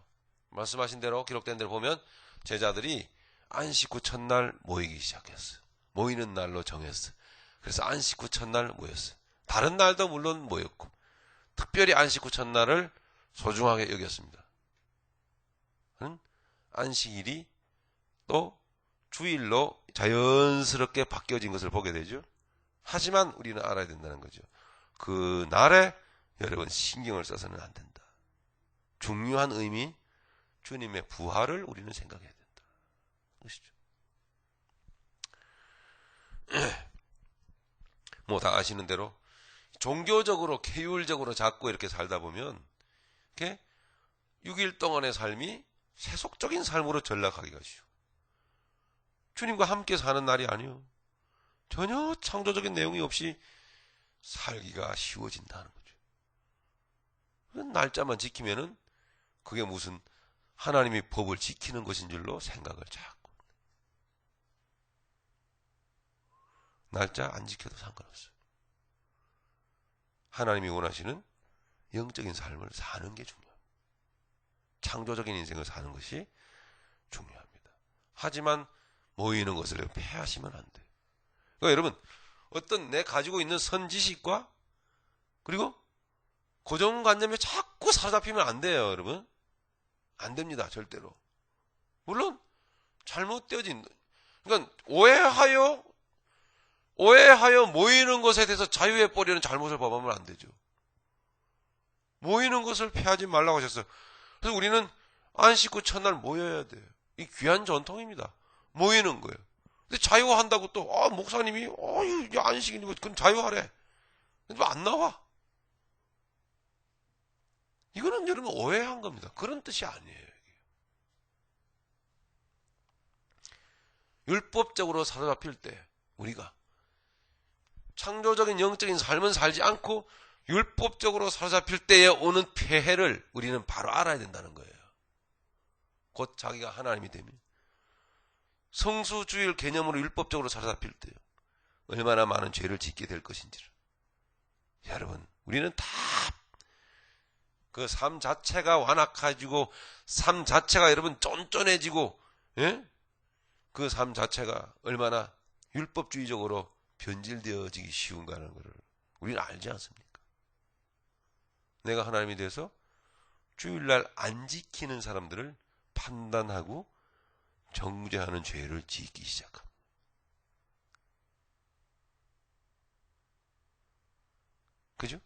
말씀하신 대로 기록된 대로 보면 제자들이 안식 후 첫날 모이기 시작했어요. 모이는 날로 정했어요. 그래서 안식 후 첫날 모였어요. 다른 날도 물론 모였고 특별히 안식 후 첫날을 소중하게 여겼습니다. 안식일이 또 주일로 자연스럽게 바뀌어진 것을 보게 되죠. 하지만 우리는 알아야 된다는 거죠. 그 날에 여러분 신경을 써서는 안 된다. 중요한 의미, 주님의 부활을 우리는 생각해야 된다. 그것이죠. 뭐 다 아시는 대로 종교적으로 계율적으로 자꾸 이렇게 살다 보면 이렇게 6일 동안의 삶이 세속적인 삶으로 전락하기가 쉬워. 주님과 함께 사는 날이 아니요. 전혀 창조적인 내용이 없이 살기가 쉬워진다는 거죠. 날짜만 지키면은 그게 무슨 하나님이 법을 지키는 것인 줄로 생각을 자꾸. 날짜 안 지켜도 상관없어요. 하나님이 원하시는 영적인 삶을 사는 게 중요합니다. 창조적인 인생을 사는 것이 중요합니다. 하지만 모이는 것을 폐하시면 안 돼요. 그러니까 여러분 어떤 내 가지고 있는 선지식과 그리고 고정관념에 자꾸 사로잡히면 안 돼요. 여러분 안 됩니다. 절대로. 물론 잘못되어진 그러니까 오해하여 모이는 것에 대해서 자유해버리는 잘못을 범하면 안 되죠. 모이는 것을 피하지 말라고 하셨어요. 그래서 우리는 안식 후 첫날 모여야 돼요. 이 귀한 전통입니다. 모이는 거예요. 근데 자유한다고 또 목사님이 안식일이고 그건 자유하래. 근데 안 나와. 이거는 여러분 오해한 겁니다. 그런 뜻이 아니에요. 율법적으로 사로잡힐 때 우리가 창조적인 영적인 삶은 살지 않고 율법적으로 사로잡힐 때에 오는 폐해를 우리는 바로 알아야 된다는 거예요. 곧 자기가 하나님이 되면 성수주일 개념으로 율법적으로 사로잡힐 때 얼마나 많은 죄를 짓게 될 것인지를. 여러분, 우리는 다 그 삶 자체가 완악해지고 삶 자체가 여러분 쫀쫀해지고, 예? 그 삶 자체가 얼마나 율법주의적으로 변질되어지기 쉬운가는 것을 우리는 알지 않습니까? 내가 하나님이 돼서 주일날 안 지키는 사람들을 판단하고 정죄하는 죄를 짓기 시작합니다. 그죠?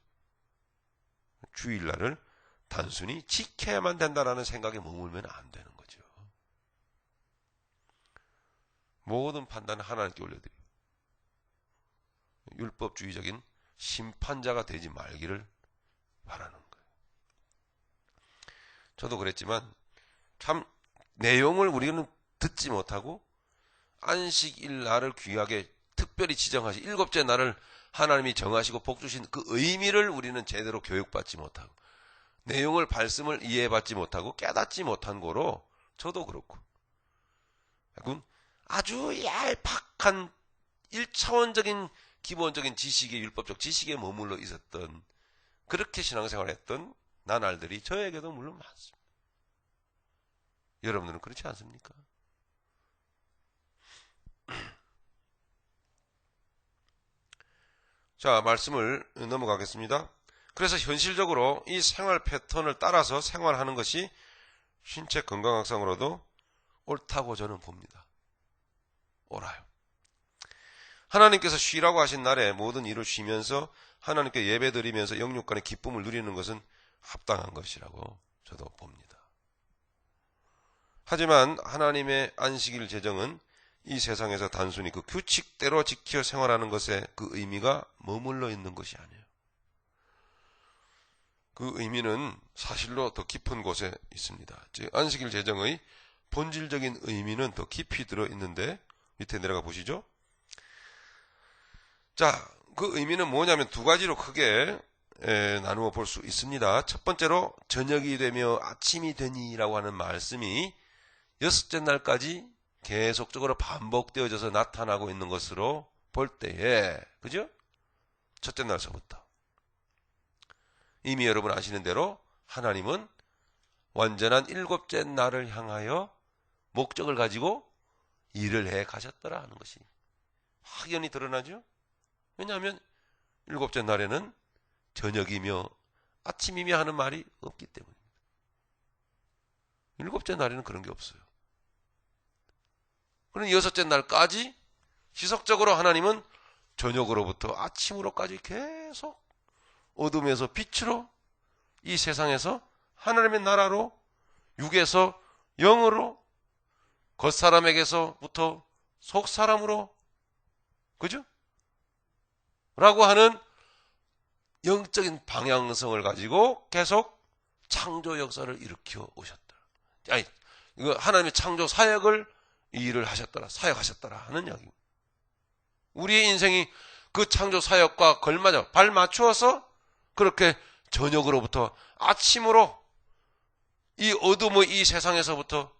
주일날을 단순히 지켜야만 된다라는 생각에 머물면 안 되는 거죠. 모든 판단은 하나님께 올려드려요. 율법주의적인 심판자가 되지 말기를 바라는 거예요. 저도 그랬지만 참 내용을 우리는 듣지 못하고 안식일 날을 귀하게 특별히 지정하시 일곱째 날을 하나님이 정하시고 복 주신 그 의미를 우리는 제대로 교육받지 못하고 내용을 말씀을 이해받지 못하고 깨닫지 못한 거로 저도 그렇고 아주 얄팍한 1차원적인 기본적인 지식의 율법적 지식에 머물러 있었던 그렇게 신앙생활을 했던 나날들이 저에게도 물론 많습니다. 여러분들은 그렇지 않습니까? 자, 말씀을 넘어가겠습니다. 그래서 현실적으로 이 생활 패턴을 따라서 생활하는 것이 신체 건강학상으로도 옳다고 저는 봅니다. 옳아요. 하나님께서 쉬라고 하신 날에 모든 일을 쉬면서 하나님께 예배드리면서 영육간의 기쁨을 누리는 것은 합당한 것이라고 저도 봅니다. 하지만 하나님의 안식일 제정은 이 세상에서 단순히 그 규칙대로 지켜 생활하는 것에 그 의미가 머물러 있는 것이 아니에요. 그 의미는 사실로 더 깊은 곳에 있습니다. 즉 안식일 제정의 본질적인 의미는 더 깊이 들어있는데 밑에 내려가 보시죠. 자, 그 의미는 뭐냐면 두 가지로 크게 나누어 볼 수 있습니다. 첫 번째로 저녁이 되며 아침이 되니라고 하는 말씀이 여섯째 날까지 계속적으로 반복되어져서 나타나고 있는 것으로 볼 때에, 그죠? 첫째 날서부터. 이미 여러분 아시는 대로 하나님은 완전한 일곱째 날을 향하여 목적을 가지고 일을 해 가셨더라 하는 것이 확연히 드러나죠? 왜냐하면 일곱째 날에는 저녁이며 아침이며 하는 말이 없기 때문입니다. 일곱째 날에는 그런 게 없어요. 그럼 여섯째 날까지 지속적으로 하나님은 저녁으로부터 아침으로까지 계속 어둠에서 빛으로 이 세상에서 하나님의 나라로 육에서 영으로 겉사람에게서부터 속사람으로 그죠? 라고 하는 영적인 방향성을 가지고 계속 창조 역사를 일으켜 오셨다. 아니, 이거 하나님의 창조 사역을 이 일을 하셨더라, 사역하셨더라 하는 이야기입니다. 우리의 인생이 그 창조 사역과 걸맞아 발 맞추어서 그렇게 저녁으로부터 아침으로 이 어둠의 이 세상에서부터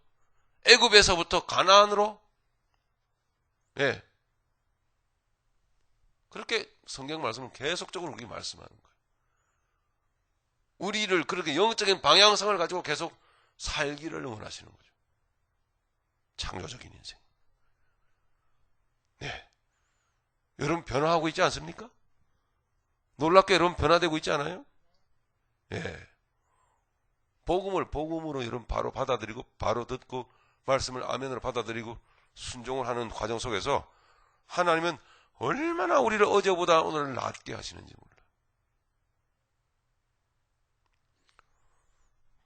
애굽에서부터 가나안으로 예. 그렇게 성경 말씀은 계속적으로 그렇게 말씀하는 거예요. 우리를 그렇게 영적인 방향성을 가지고 계속 살기를 원하시는 거죠. 창조적인 인생. 네. 여러분 변화하고 있지 않습니까? 놀랍게 여러분 변화되고 있지 않아요? 예. 복음을 복음으로 여러분 바로 받아들이고 바로 듣고 말씀을 아멘으로 받아들이고 순종을 하는 과정 속에서 하나님은 얼마나 우리를 어제보다 오늘 낫게 하시는지 몰라요.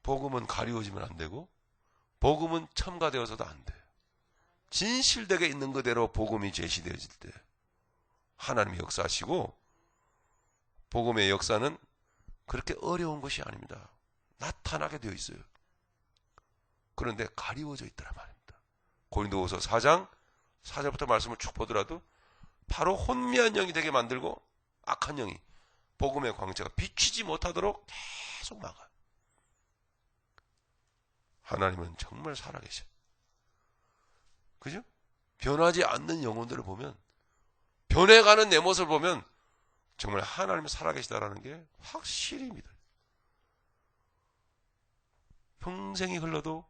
복음은 가리워지면 안 되고 복음은 첨가되어서도 안 돼요. 진실되게 있는 그대로 복음이 제시되어질 때 하나님이 역사하시고 복음의 역사는 그렇게 어려운 것이 아닙니다. 나타나게 되어 있어요. 그런데 가리워져 있더라 말입니다. 고린도후서 4장 4절부터 말씀을 쭉 보더라도 바로 혼미한 영이 되게 만들고 악한 영이 복음의 광채가 비치지 못하도록 계속 막아요. 하나님은 정말 살아계셔. 그죠? 변하지 않는 영혼들을 보면, 변해가는 내 모습을 보면 정말 하나님이 살아계시다라는 게 확실히 믿어요. 평생이 흘러도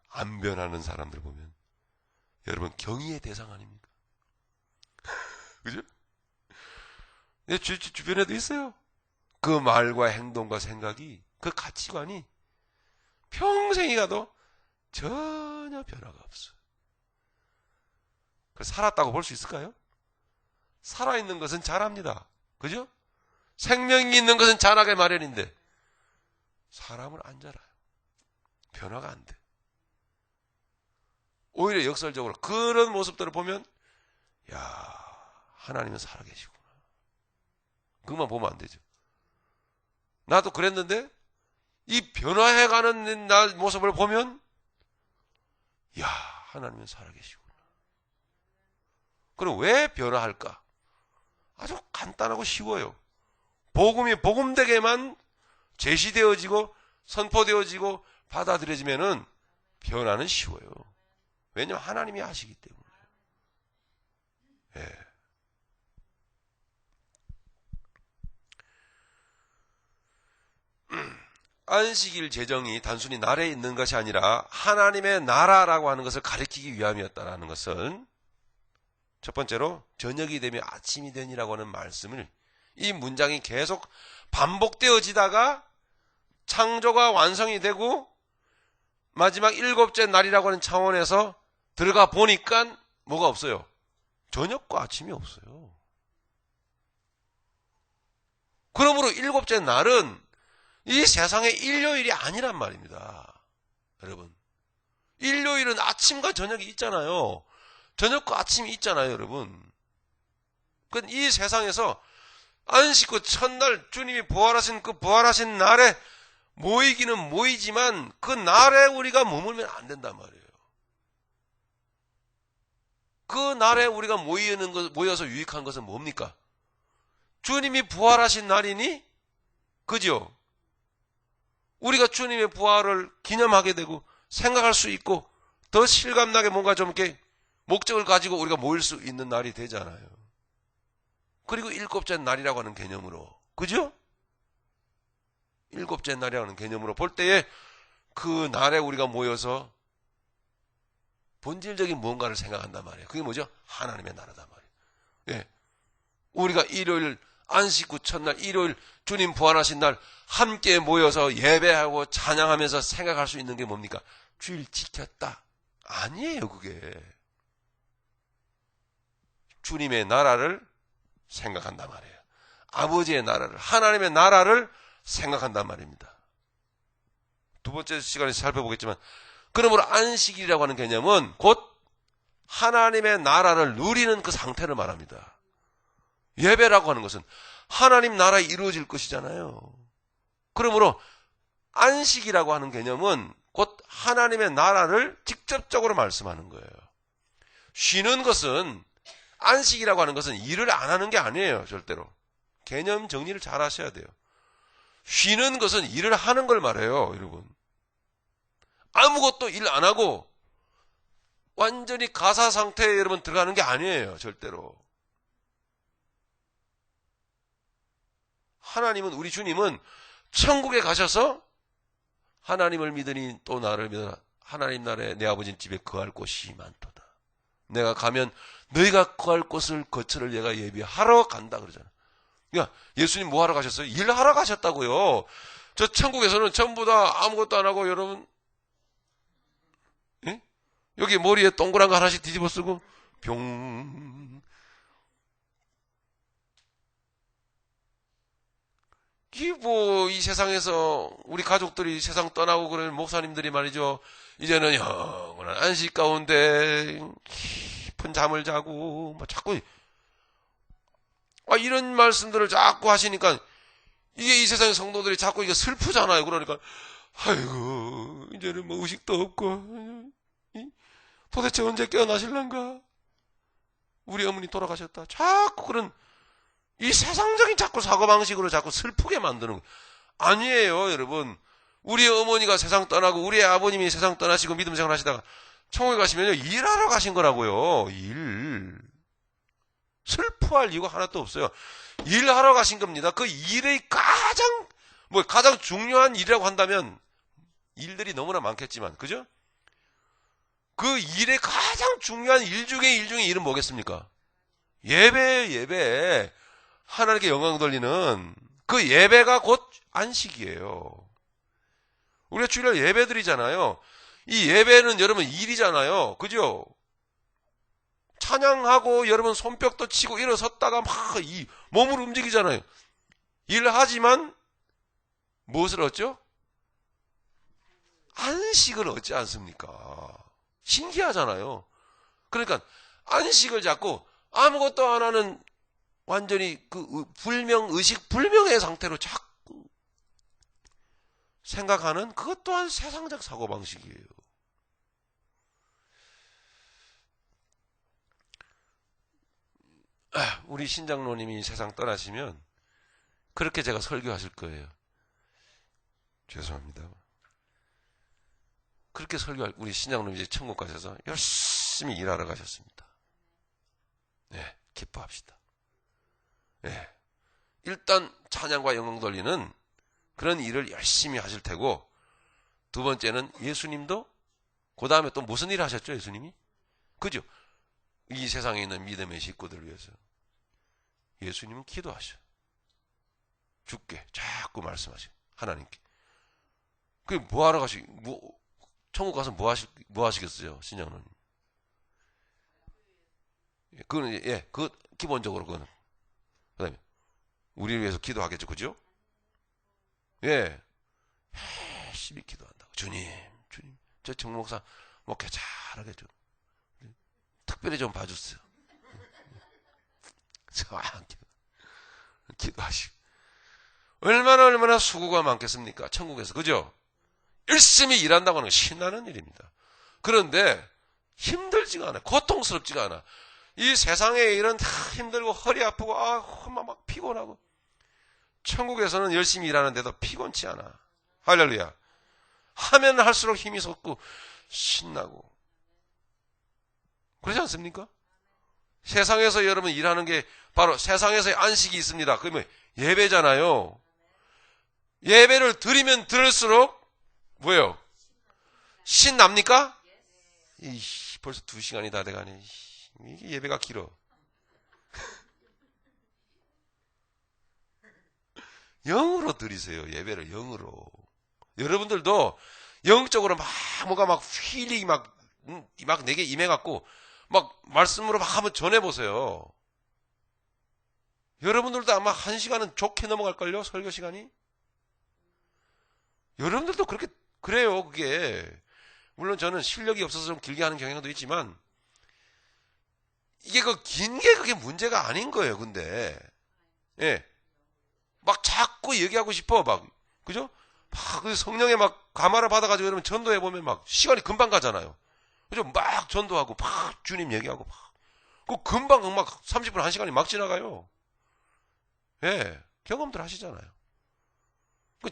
안 변하는 사람들 보면 여러분 경의의 대상 아닙니까? 그죠? 내 주변에도 있어요. 그 말과 행동과 생각이, 그 가치관이 평생이 가도 전혀 변화가 없어요. 그래서 살았다고 볼 수 있을까요? 살아있는 것은 잘합니다. 그죠? 생명이 있는 것은 잘하게 마련인데 사람은 안 자라요. 변화가 안 돼. 오히려 역설적으로 그런 모습들을 보면 야, 하나님은 살아계시구나. 그것만 보면 안 되죠. 나도 그랬는데 이 변화해가는 나 모습을 보면 야, 하나님은 살아계시구나. 그럼 왜 변화할까? 아주 간단하고 쉬워요. 복음이 복음되게만 제시되어지고 선포되어지고 받아들여지면은 변화는 쉬워요. 왜냐하면 하나님이 하시기 때문에. 예. 안식일 제정이 단순히 날에 있는 것이 아니라 하나님의 나라라고 하는 것을 가리키기 위함이었다라는 것은 첫 번째로 저녁이 되면 아침이 되니라고 하는 말씀을, 이 문장이 계속 반복되어지다가 창조가 완성이 되고 마지막 일곱째 날이라고 하는 차원에서 들어가 보니까 뭐가 없어요? 저녁과 아침이 없어요. 그러므로 일곱째 날은 이 세상의 일요일이 아니란 말입니다. 여러분, 일요일은 아침과 저녁이 있잖아요. 저녁과 아침이 있잖아요, 여러분. 그러니까 이 세상에서 안식 후 첫날 주님이 부활하신 그 부활하신 날에 모이기는 모이지만 그 날에 우리가 머물면 안 된단 말이에요. 그 날에 우리가 모여서 유익한 것은 뭡니까? 주님이 부활하신 날이니, 그죠? 우리가 주님의 부활을 기념하게 되고 생각할 수 있고 더 실감나게 뭔가 좀 이렇게 목적을 가지고 우리가 모일 수 있는 날이 되잖아요. 그리고 일곱째 날이라고 하는 개념으로, 그죠? 일곱째 날이라고 하는 개념으로 볼 때에 그 날에 우리가 모여서 본질적인 무언가를 생각한단 말이에요. 그게 뭐죠? 하나님의 나라단 말이에요. 예. 우리가 일요일 안식 후 첫날 일요일 주님 부활하신 날 함께 모여서 예배하고 찬양하면서 생각할 수 있는 게 뭡니까? 주일 지켰다. 아니에요, 그게. 주님의 나라를 생각한단 말이에요. 아버지의 나라를, 하나님의 나라를 생각한단 말입니다. 두 번째 시간에 살펴보겠지만, 그러므로 안식일이라고 하는 개념은 곧 하나님의 나라를 누리는 그 상태를 말합니다. 예배라고 하는 것은 하나님 나라에 이루어질 것이잖아요. 그러므로 안식이라고 하는 개념은 곧 하나님의 나라를 직접적으로 말씀하는 거예요. 쉬는 것은, 안식이라고 하는 것은 일을 안 하는 게 아니에요, 절대로. 개념 정리를 잘 하셔야 돼요. 쉬는 것은 일을 하는 걸 말해요, 여러분. 아무것도 일 안 하고 완전히 가사 상태에 여러분 들어가는 게 아니에요, 절대로. 하나님은, 우리 주님은 천국에 가셔서 하나님을 믿으니 또 나를 믿어라. 하나님 나라에 내 아버지 집에 거할 곳이 많도다. 내가 가면 너희가 거할 곳을 거처를 내가 예비하러 간다 그러잖아. 그러니까 예수님 뭐 하러 가셨어요? 일하러 가셨다고요. 저 천국에서는 전부 다 아무것도 안 하고 여러분, 예? 여기 머리에 동그란 거 하나씩 뒤집어 쓰고 병. 이 세상에서 우리 가족들이 세상 떠나고 그러는 목사님들이 말이죠. 이제는 영원한 안식 가운데 깊은 잠을 자고 뭐 자꾸 이런 말씀들을 자꾸 하시니까 이게 이 세상의 성도들이 자꾸 이게 슬프잖아요. 그러니까 아이고, 이제는 뭐 의식도 없고, 도대체 언제 깨어나실란가? 우리 어머니 돌아가셨다. 자꾸 그런, 이 세상적인 자꾸 사고방식으로 자꾸 슬프게 만드는 거예요. 아니에요, 여러분. 우리 어머니가 세상 떠나고, 우리 아버님이 세상 떠나시고 믿음 생활 하시다가, 천국에 가시면요, 일하러 가신 거라고요. 일. 슬퍼할 이유가 하나도 없어요. 일하러 가신 겁니다. 그 일의 가장 중요한 일이라고 한다면, 일들이 너무나 많겠지만, 그죠? 그 일의 가장 중요한 일 중에 일은 뭐겠습니까? 예배. 하나님께 영광 돌리는 그 예배가 곧 안식이에요. 우리가 주일날 예배 드리잖아요. 이 예배는 여러분 일이잖아요. 그죠? 찬양하고 여러분 손뼉도 치고 일어섰다가 막 이 몸을 움직이잖아요. 일하지만 무엇을 얻죠? 안식을 얻지 않습니까? 신기하잖아요. 그러니까 안식을 잡고 아무것도 안 하는 완전히 그 의식 불명의 상태로 자꾸 생각하는 그것 또한 세상적 사고방식이에요. 우리 신장로님이 세상 떠나시면 그렇게 제가 설교하실 거예요. 죄송합니다. 그렇게 설교할 우리 신장로님이 이제 천국 가셔서 열심히 일하러 가셨습니다. 네, 기뻐합시다. 네, 일단 찬양과 영광 돌리는 그런 일을 열심히 하실 테고, 두 번째는 예수님도 그 다음에 또 무슨 일을 하셨죠, 예수님이? 그죠? 이 세상에 있는 믿음의 식구들을 위해서 예수님은 기도하셔. 주께 자꾸 말씀하셔. 하나님께. 그게 뭐하러 천국 가서 뭐 하시겠어요, 신장로님? 그거는, 그, 기본적으로 그거는. 그 다음에, 우리를 위해서 기도하겠죠, 그죠? 열심히 기도한다고. 주님, 저 정목사 목회 잘하겠죠. 특별히 좀 봐주세요. 저한테 기도하시고. 얼마나 수고가 많겠습니까? 천국에서, 그죠? 열심히 일한다고 하는 건 신나는 일입니다. 그런데 힘들지가 않아요. 고통스럽지가 않아. 이 세상의 일은 다 힘들고 허리 아프고 막 피곤하고, 천국에서는 열심히 일하는데도 피곤치 않아. 할렐루야. 하면 할수록 힘이 솟고 신나고 그렇지 않습니까? 세상에서 여러분 일하는 게 바로 세상에서의 안식이 있습니다. 그러면 예배잖아요. 예배를 드리면 들을수록 뭐예요? 신납니까? 벌써 2시간이 다 돼가네. 이게 예배가 길어. 영으로 드리세요. 예배를 영으로. 여러분들도 영적으로 뭐가 휘리 막 내게 임해갖고 막 말씀으로 막 한번 전해보세요. 여러분들도 아마 1시간은 좋게 넘어갈걸요? 설교 시간이? 여러분들도 그래요, 그게. 물론 저는 실력이 없어서 좀 길게 하는 경향도 있지만, 이게 긴 게 그게 문제가 아닌 거예요, 근데. 막 자꾸 얘기하고 싶어, 그죠? 성령에 감화를 받아가지고 여러분 전도해보면 시간이 금방 가잖아요. 그죠? 막 전도하고, 주님 얘기하고, 금방 30분, 1시간이 막 지나가요. 경험들 하시잖아요.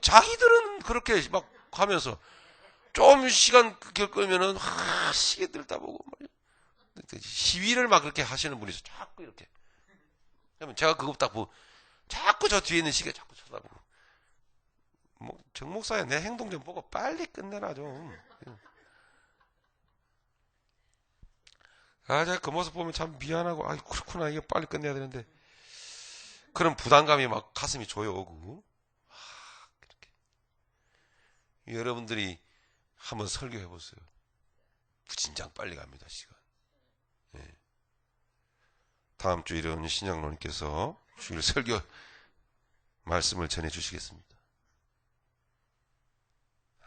자기들은 그렇게 막 하면서, 좀 시간 겪으면은, 시계 들다 보고, 시위를 그렇게 하시는 분이 있어. 자꾸 이렇게. 그러면 제가 그거 딱 보고, 자꾸 저 뒤에 있는 시계 자꾸 쳐다보고. 정 목사야, 내 행동 좀 보고 빨리 끝내라, 좀. 제가 그 모습 보면 참 미안하고, 그렇구나, 이거 빨리 끝내야 되는데. 그런 부담감이 가슴이 조여오고. 그렇게. 여러분들이 한번 설교해보세요. 진작 빨리 갑니다, 시간. 다음 주일은 신장로님께서 주일 설교 말씀을 전해주시겠습니다.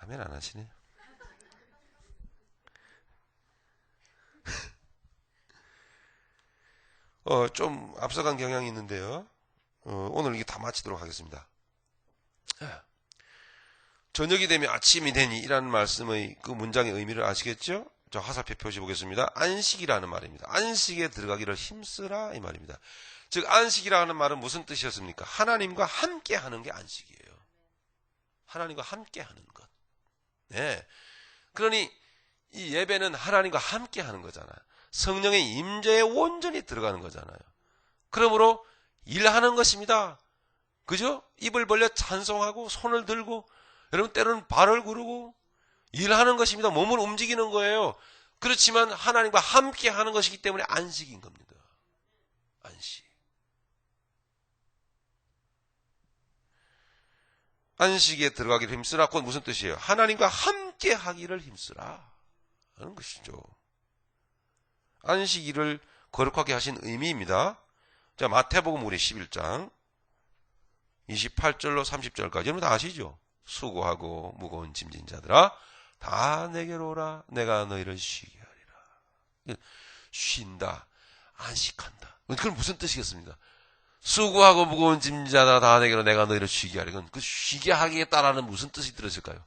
아멘 안 하시네요. 좀 앞서간 경향이 있는데요. 오늘 이게 다 마치도록 하겠습니다. 저녁이 되면 아침이 되니 이라는 말씀의 그 문장의 의미를 아시겠죠? 저 화살표 표시 보겠습니다. 안식이라는 말입니다. 안식에 들어가기를 힘쓰라 이 말입니다. 즉 안식이라는 말은 무슨 뜻이었습니까? 하나님과 함께 하는 게 안식이에요. 하나님과 함께 하는 것. 네. 그러니 이 예배는 하나님과 함께 하는 거잖아요. 성령의 임재에 온전히 들어가는 거잖아요. 그러므로 일하는 것입니다. 그죠? 입을 벌려 찬송하고 손을 들고 여러분 때로는 발을 구르고 일하는 것입니다. 몸을 움직이는 거예요. 그렇지만 하나님과 함께 하는 것이기 때문에 안식인 겁니다. 안식. 안식에 들어가기를 힘쓰라. 그건 무슨 뜻이에요? 하나님과 함께 하기를 힘쓰라 하는 것이죠. 안식일을 거룩하게 하신 의미입니다. 자, 마태복음 우리 11장 28절로 30절까지 여러분 다 아시죠? 수고하고 무거운 짐진 자들아 다 내게로 오라. 내가 너희를 쉬게 하리라. 쉰다, 안식한다. 그건 무슨 뜻이겠습니까? 수고하고 무거운 짐진 자들아 다 내게로 내가 너희를 쉬게 하리라. 그 쉬게 하겠다라는 무슨 뜻이 들었을까요?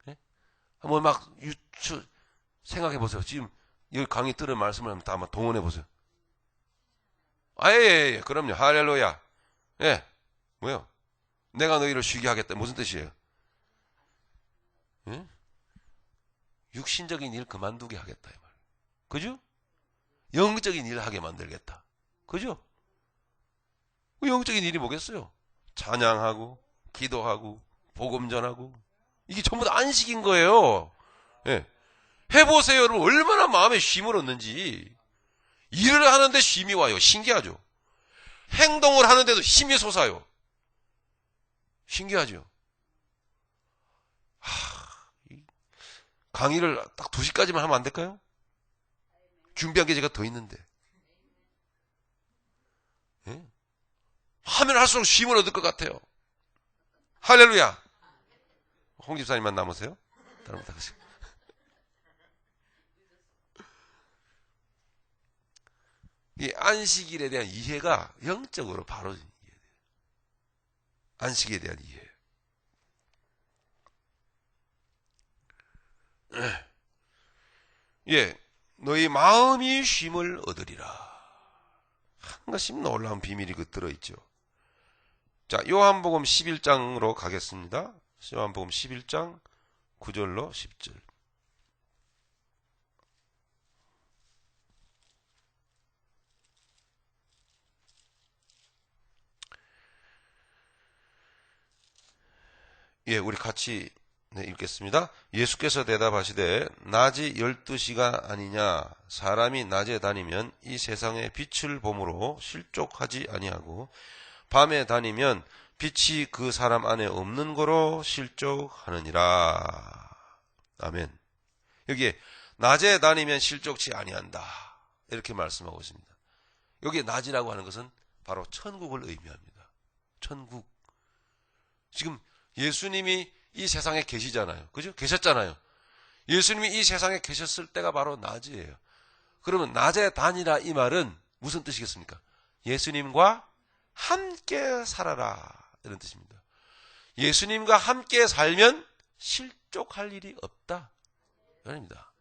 네? 한번 막 생각해 보세요. 지금 여기 강의 들은 말씀을 한번 다 한번 동원해 보세요. 예. 그럼요. 할렐루야. 예. 뭐요? 내가 너희를 쉬게 하겠다. 무슨 뜻이에요? 예? 육신적인 일 그만두게 하겠다. 이 말. 그죠? 영적인 일 하게 만들겠다. 그죠? 영적인 일이 뭐겠어요? 찬양하고, 기도하고, 복음 전하고. 이게 전부 다 안식인 거예요. 예. 해보세요. 여러분. 얼마나 마음에 쉼을 얻는지. 일을 하는데 쉼이 와요. 신기하죠? 행동을 하는데도 힘이 솟아요. 신기하죠? 강의를 딱 2시까지만 하면 안 될까요? 준비한 게 제가 더 있는데. 예? 하면 할수록 쉼을 얻을 것 같아요. 할렐루야. 홍 집사님만 남으세요? 다른 분 다 가시고. 이 안식일에 대한 이해가 영적으로 바로 이해돼요. 안식에 대한 이해. 예, 너희 마음이 쉼을 얻으리라. 한 가지 놀라운 비밀이 그 들어있죠. 자, 요한복음 11장으로 가겠습니다. 요한복음 11장 9절로 10절. 예, 우리 같이 읽겠습니다. 예수께서 대답하시되 낮이 12시가 아니냐. 사람이 낮에 다니면 이 세상의 빛을 보므로 실족하지 아니하고 밤에 다니면 빛이 그 사람 안에 없는 거로 실족하느니라. 아멘. 여기에 낮에 다니면 실족치 아니한다. 이렇게 말씀하고 있습니다. 여기에 낮이라고 하는 것은 바로 천국을 의미합니다. 천국. 지금 예수님이 이 세상에 계시잖아요. 그죠? 계셨잖아요. 예수님이 이 세상에 계셨을 때가 바로 낮이에요. 그러면 낮에 다니라 이 말은 무슨 뜻이겠습니까? 예수님과 함께 살아라 이런 뜻입니다. 예수님과 함께 살면 실족할 일이 없다. 이겁니다.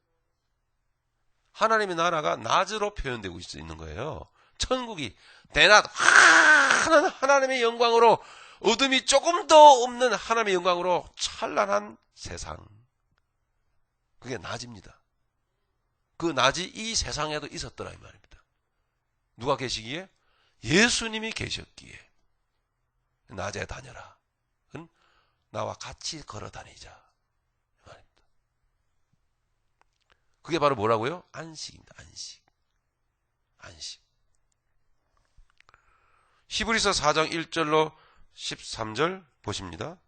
하나님의 나라가 낮으로 표현되고 있는 거예요. 천국이 대낮 하나님의 영광으로 어둠이 조금 더 없는 하나님의 영광으로 찬란한 세상. 그게 낮입니다. 그 낮이 이 세상에도 있었더라 이 말입니다. 누가 계시기에? 예수님이 계셨기에. 낮에 다녀라. 나와 같이 걸어 다니자. 이 말입니다. 그게 바로 뭐라고요? 안식입니다. 안식. 안식. 히브리서 4장 1절로 13절 보십니다.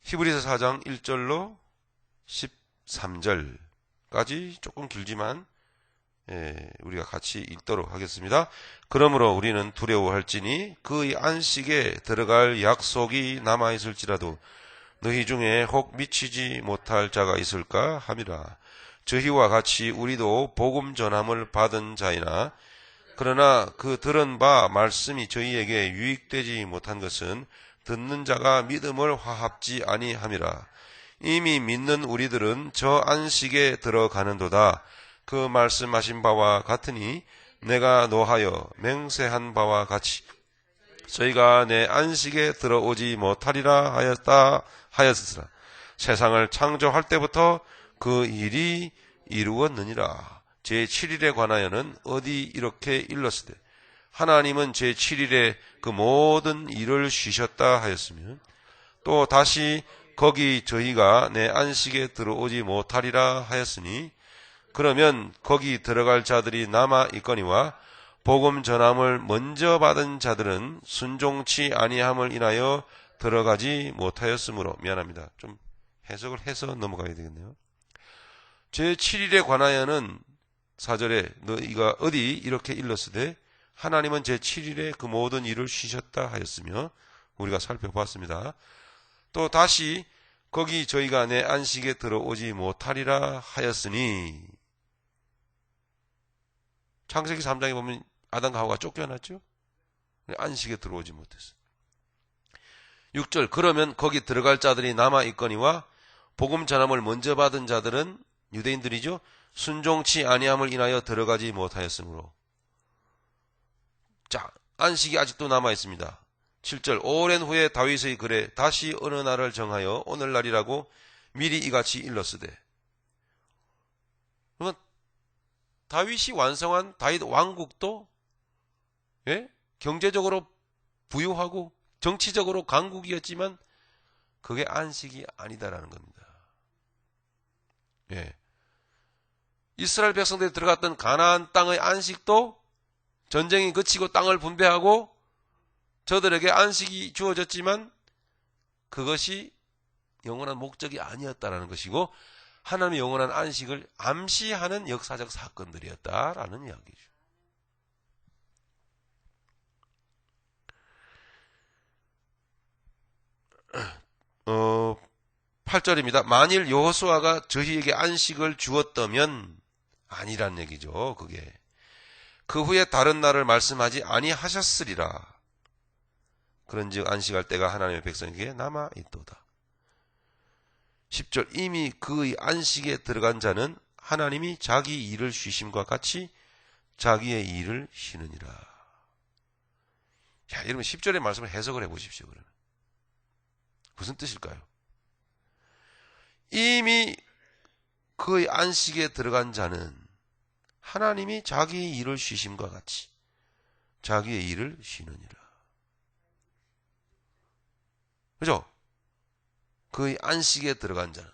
히브리서 4장 1절로 13절까지 조금 길지만 우리가 같이 읽도록 하겠습니다. 그러므로 우리는 두려워할지니 그의 안식에 들어갈 약속이 남아있을지라도 너희 중에 혹 미치지 못할 자가 있을까 함이라. 저희와 같이 우리도 복음 전함을 받은 자이나 그러나 그 들은 바 말씀이 저희에게 유익되지 못한 것은 듣는 자가 믿음을 화합지 아니함이라. 이미 믿는 우리들은 저 안식에 들어가는도다. 그 말씀하신 바와 같으니 내가 노하여 맹세한 바와 같이 저희가 내 안식에 들어오지 못하리라 하였으나 세상을 창조할 때부터 그 일이 이루었느니라. 제7일에 관하여는 어디 이렇게 일렀으되 하나님은 제7일에 그 모든 일을 쉬셨다 하였으며 또 다시 거기 저희가 내 안식에 들어오지 못하리라 하였으니 그러면 거기 들어갈 자들이 남아 있거니와 복음 전함을 먼저 받은 자들은 순종치 아니함을 인하여 들어가지 못하였으므로. 미안합니다. 좀 해석을 해서 넘어가야 되겠네요. 제7일에 관하여는 4절에 너희가 어디 이렇게 일렀으되 하나님은 제7일에 그 모든 일을 쉬셨다 하였으며 우리가 살펴봤습니다. 또 다시 거기 저희가 내 안식에 들어오지 못하리라 하였으니 창세기 3장에 보면 아담과 하와가 쫓겨났죠. 안식에 들어오지 못했어요. 6절 그러면 거기 들어갈 자들이 남아 있거니와 복음 전함을 먼저 받은 자들은 유대인들이죠. 순종치 아니함을 인하여 들어가지 못하였으므로. 자, 안식이 아직도 남아 있습니다. 7절 오랜 후에 다윗의 글에 다시 어느 날을 정하여 오늘날이라고 미리 이같이 일렀으되. 그러면 다윗이 완성한 다윗 왕국도 경제적으로 부유하고 정치적으로 강국이었지만 그게 안식이 아니다라는 겁니다. 이스라엘 백성들이 들어갔던 가나안 땅의 안식도 전쟁이 그치고 땅을 분배하고 저들에게 안식이 주어졌지만 그것이 영원한 목적이 아니었다라는 것이고 하나님의 영원한 안식을 암시하는 역사적 사건들이었다라는 이야기죠. 어, 8절입니다. 만일 여호수아가 저희에게 안식을 주었다면 아니란 얘기죠. 그게 그 후에 다른 날을 말씀하지 아니하셨으리라. 그런즉 안식할 때가 하나님의 백성에게 남아 있도다. 10절 이미 그의 안식에 들어간 자는 하나님이 자기 일을 쉬심과 같이 자기의 일을 쉬느니라. 자, 여러분 10절의 말씀을 해석을 해보십시오. 그러면 무슨 뜻일까요? 이미 그의 안식에 들어간 자는 하나님이 자기의 일을 쉬심과 같이 자기의 일을 쉬느니라. 그죠? 그의 안식에 들어간 자는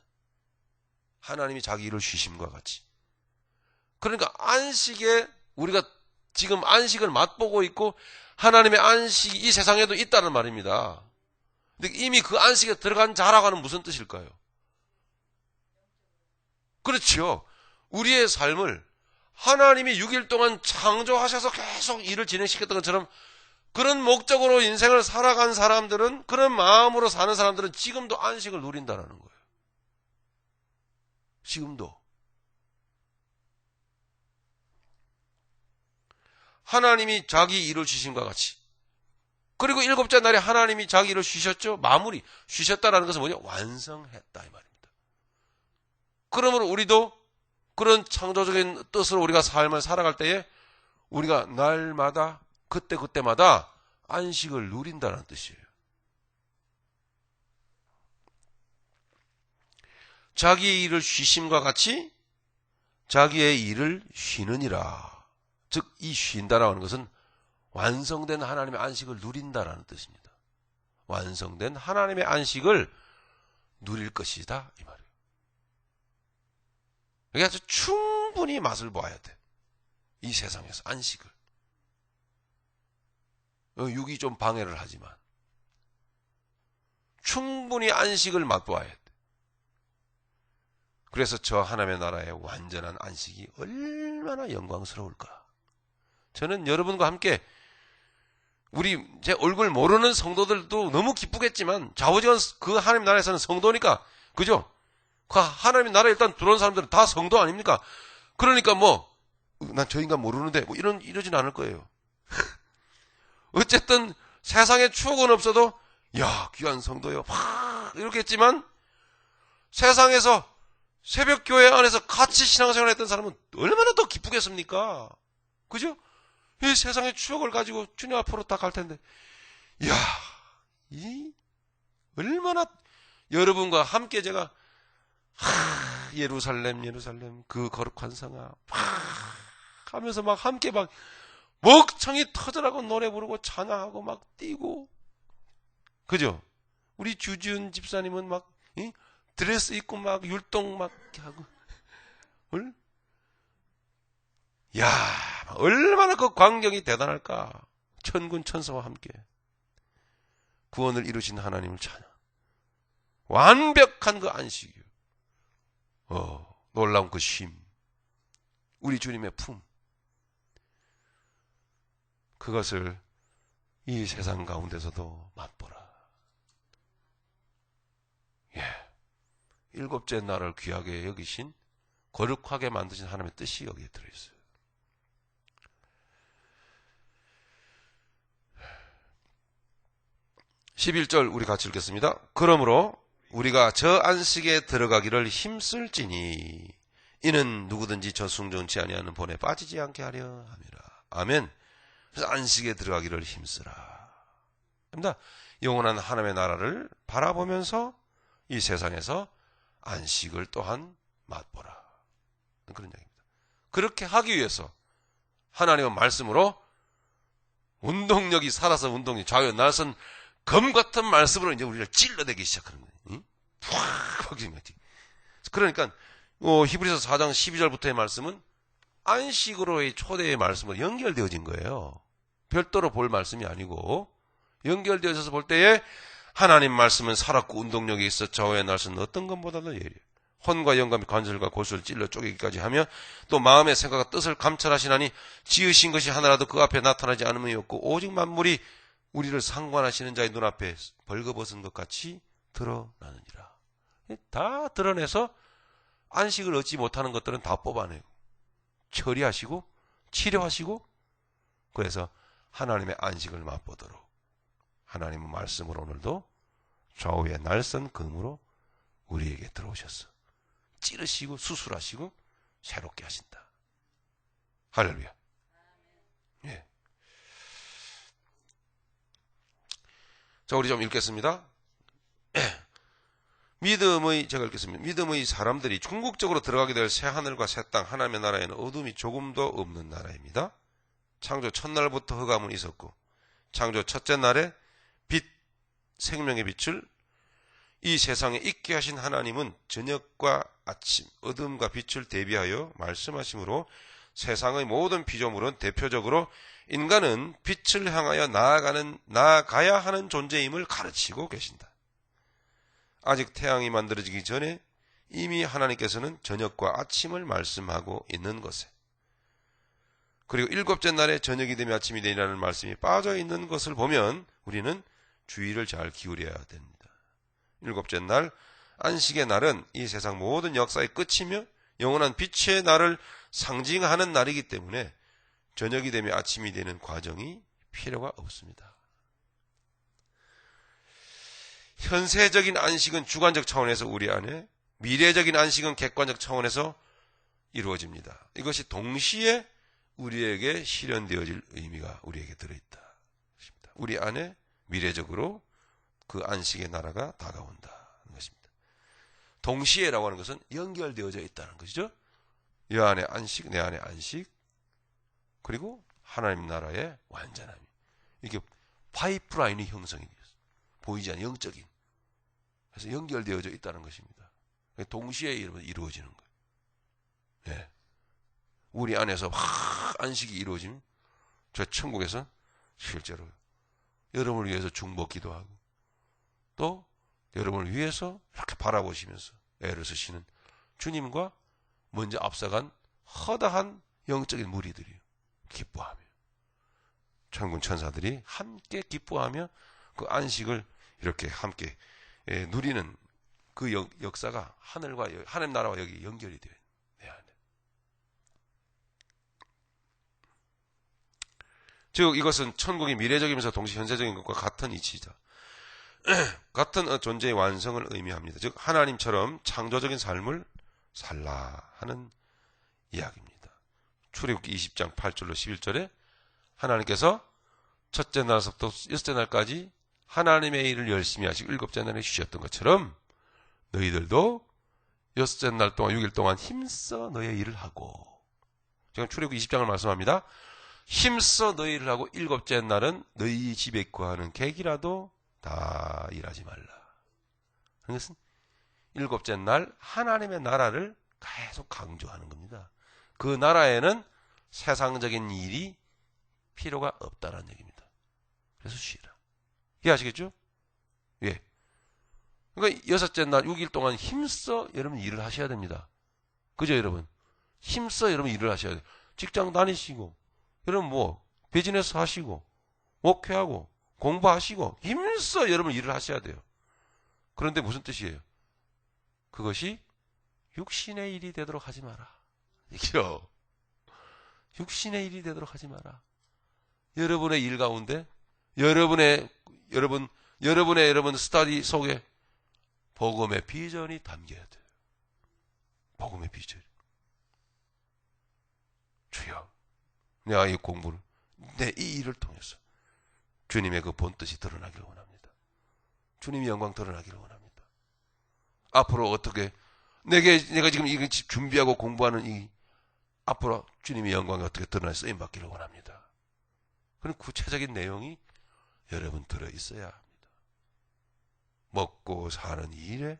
하나님이 자기 일을 쉬심과 같이. 그러니까 안식에 우리가 지금 안식을 맛보고 있고 하나님의 안식이 이 세상에도 있다는 말입니다. 근데 이미 그 안식에 들어간 자라고 하는 무슨 뜻일까요? 그렇죠. 우리의 삶을 하나님이 6일 동안 창조하셔서 계속 일을 진행시켰던 것처럼 그런 목적으로 인생을 살아간 사람들은, 그런 마음으로 사는 사람들은 지금도 안식을 누린다는 거예요. 지금도. 하나님이 자기 일을 쉬심과 같이. 그리고 7째 날에 하나님이 자기 일을 쉬셨죠. 마무리. 쉬셨다라는 것은 뭐냐? 완성했다 이 말입니다. 그러므로 우리도 그런 창조적인 뜻으로 우리가 삶을 살아갈 때에 우리가 날마다 그때마다 안식을 누린다는 뜻이에요. 자기의 일을 쉬심과 같이 자기의 일을 쉬느니라. 즉 이 쉰다라고 하는 것은 완성된 하나님의 안식을 누린다라는 뜻입니다. 완성된 하나님의 안식을 누릴 것이다 이 말이에요. 그래서 충분히 맛을 보아야 돼. 이 세상에서 안식을. 육이 좀 방해를 하지만 충분히 안식을 맛보아야 돼. 그래서 저 하나님의 나라의 완전한 안식이 얼마나 영광스러울까. 저는 여러분과 함께 우리 제 얼굴 모르는 성도들도 너무 기쁘겠지만 좌우지간 그 하나님 나라에서는 성도니까, 그죠? 그 하나님 나라에 일단 들어온 사람들은 다 성도 아닙니까? 그러니까 난 저 인간 모르는데 이러진 않을 거예요. 어쨌든 세상에 추억은 없어도 야, 귀한 성도요, 이렇게 했지만 세상에서 새벽 교회 안에서 같이 신앙생활 했던 사람은 얼마나 더 기쁘겠습니까? 그죠? 이 세상의 추억을 가지고 주님 앞으로 다 갈 텐데, 이야, 얼마나 여러분과 함께 제가, 예루살렘, 그 거룩한 성아, 하면서 막 함께 막 먹창이 터져라고 노래 부르고 찬양하고 막 뛰고, 그죠? 우리 주지은 집사님은 막, 드레스 입고 막 율동 막 하고, 야, 얼마나 그 광경이 대단할까. 천군 천사와 함께 구원을 이루신 하나님을 찬양. 완벽한 그 안식이요. 놀라운 그 쉼. 우리 주님의 품. 그것을 이 세상 가운데서도 맛보라. 예. 일곱째 날을 귀하게 여기신, 거룩하게 만드신 하나님의 뜻이 여기에 들어있어요. 11절 우리 같이 읽겠습니다. 그러므로 우리가 저 안식에 들어가기를 힘쓸지니 이는 누구든지 저 순종치 아니하는 본에 빠지지 않게 하려 함이라. 아멘. 그래서 안식에 들어가기를 힘쓰라. 입니다. 영원한 하나님의 나라를 바라보면서 이 세상에서 안식을 또한 맛보라. 그런 얘기입니다. 그렇게 하기 위해서 하나님의 말씀으로 운동력이 살아서 운동이 좌우 날선 검 같은 말씀으로 이제 우리를 찔러대기 시작하는 거예요. 그러니까 히브리서 4장 12절부터의 말씀은 안식으로의 초대의 말씀으로 연결되어진 거예요. 별도로 볼 말씀이 아니고 연결되어져서 볼 때에 하나님 말씀은 살았고 운동력이 있어 좌우의 날선 어떤 것보다도 예리해요. 혼과 영감이 관절과 골수를 찔러 쪼개기까지 하며 또 마음의 생각과 뜻을 감찰하시나니 지으신 것이 하나라도 그 앞에 나타나지 않음이 없고 오직 만물이 우리를 상관하시는 자의 눈앞에 벌거벗은 것 같이 드러나느니라. 다 드러내서 안식을 얻지 못하는 것들은 다 뽑아내고 처리하시고 치료하시고, 그래서 하나님의 안식을 맛보도록 하나님의 말씀으로 오늘도 좌우의 날선 금으로 우리에게 들어오셨어. 찌르시고 수술하시고 새롭게 하신다. 할렐루야. 예. 자, 우리 좀 읽겠습니다. 제가 읽겠습니다. 믿음의 사람들이 궁극적으로 들어가게 될 새 하늘과 새 땅, 하나님의 나라에는 어둠이 조금도 없는 나라입니다. 창조 첫날부터 흑암은 있었고, 창조 첫째 날에 빛, 생명의 빛을 이 세상에 있게 하신 하나님은 저녁과 아침, 어둠과 빛을 대비하여 말씀하심으로 세상의 모든 피조물은 대표적으로 인간은 빛을 향하여 나아가야 하는 존재임을 가르치고 계신다. 아직 태양이 만들어지기 전에 이미 하나님께서는 저녁과 아침을 말씀하고 있는 것에, 그리고 일곱째 날에 저녁이 되면 아침이 되리라는 말씀이 빠져 있는 것을 보면 우리는 주의를 잘 기울여야 됩니다. 일곱째 날, 안식의 날은 이 세상 모든 역사의 끝이며 영원한 빛의 날을 상징하는 날이기 때문에 저녁이 되면 아침이 되는 과정이 필요가 없습니다. 현세적인 안식은 주관적 차원에서 우리 안에, 미래적인 안식은 객관적 차원에서 이루어집니다. 이것이 동시에 우리에게 실현되어질 의미가 우리에게 들어있다. 우리 안에 미래적으로 그 안식의 나라가 다가온다는 것입니다. 동시에라고 하는 것은 연결되어져 있다는 것이죠. 이 안에 안식, 내 안에 안식, 그리고 하나님 나라의 완전함이, 이게 파이프라인이 형성이 되었어요. 보이지 않는 영적인. 그래서 연결되어져 있다는 것입니다. 동시에 이루어지는 거예요. 네. 우리 안에서 안식이 이루어지면 저 천국에서 실제로 여러분을 위해서 중보 기도하고 또 여러분을 위해서 이렇게 바라보시면서 애를 쓰시는 주님과 먼저 앞서간 허다한 영적인 무리들이 기뻐하며 천군 천사들이 함께 기뻐하며 그 안식을 이렇게 함께 누리는 그 역사가 하늘과 하나님 나라와 여기 연결이 돼요. 내 안에. 즉 이것은 천국이 미래적이면서 동시에 현재적인 것과 같은 이치이다. 같은 존재의 완성을 의미합니다. 즉 하나님처럼 창조적인 삶을 살라 하는 이야기입니다. 출애굽기 20장 8절로 11절에 하나님께서 첫째 날부터 여섯째 날까지 하나님의 일을 열심히 하시고 일곱째 날에 쉬셨던 것처럼 너희들도 여섯째 날 동안 6일 동안 힘써 너희의 일을 하고, 지금 출애굽기 20장을 말씀합니다. 힘써 너희 일을 하고 일곱째 날은 너희 집에 거하는 객이라도 다 일하지 말라. 그것은 일곱째 날 하나님의 나라를 계속 강조하는 겁니다. 그 나라에는 세상적인 일이 필요가 없다라는 얘기입니다. 그래서 쉬라. 이해하시겠죠? 예. 그러니까 여섯째 날 6일 동안 힘써 여러분 일을 하셔야 됩니다. 그죠 여러분? 힘써 여러분 일을 하셔야 돼요. 직장 다니시고 여러분 뭐 비즈니스 하시고 목회하고 공부하시고 힘써 여러분 일을 하셔야 돼요. 그런데 무슨 뜻이에요? 그것이 육신의 일이 되도록 하지 마라. 이게요. 육신의 일이 되도록 하지 마라. 여러분의 일 가운데 여러분의 스터디 속에 복음의 비전이 담겨야 돼요. 복음의 비전. 주여, 내가 이 공부를, 내 이 일을 통해서 주님의 그 본뜻이 드러나기를 원합니다. 주님의 영광 드러나기를 원합니다. 앞으로 어떻게 내가 지금 이거 준비하고 공부하는 이 앞으로 주님의 영광이 어떻게 드러나 쓰임 받기를 원합니다. 그런 구체적인 내용이 여러분 들어 있어야 합니다. 먹고 사는 일에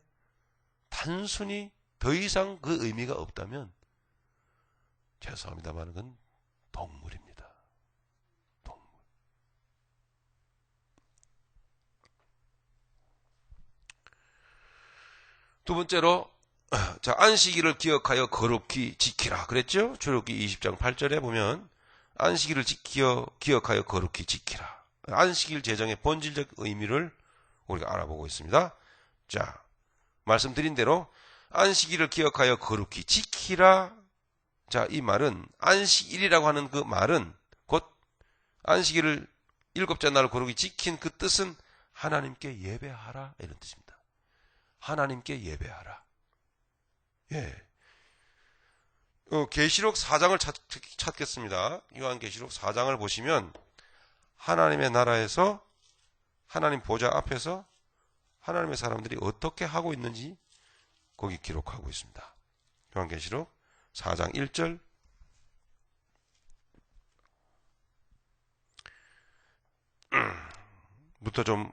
단순히 더 이상 그 의미가 없다면 죄송합니다만 그건 동물입니다. 동물. 두 번째로 자, 안식일을 기억하여 거룩히 지키라 그랬죠? 출애굽기 20장 8절에 보면 안식일을 기억하여 거룩히 지키라. 안식일 제정의 본질적 의미를 우리가 알아보고 있습니다. 자, 말씀드린 대로 안식일을 기억하여 거룩히 지키라. 자, 이 말은 안식일이라고 하는 그 말은 곧 안식일을 일곱째 날을 거룩히 지킨 그 뜻은 하나님께 예배하라 이런 뜻입니다. 하나님께 예배하라. 예. 계시록 4장을 찾겠습니다. 요한계시록 4장을 보시면 하나님의 나라에서 하나님 보좌 앞에서 하나님의 사람들이 어떻게 하고 있는지 거기 기록하고 있습니다. 요한계시록 4장 1절 부터 좀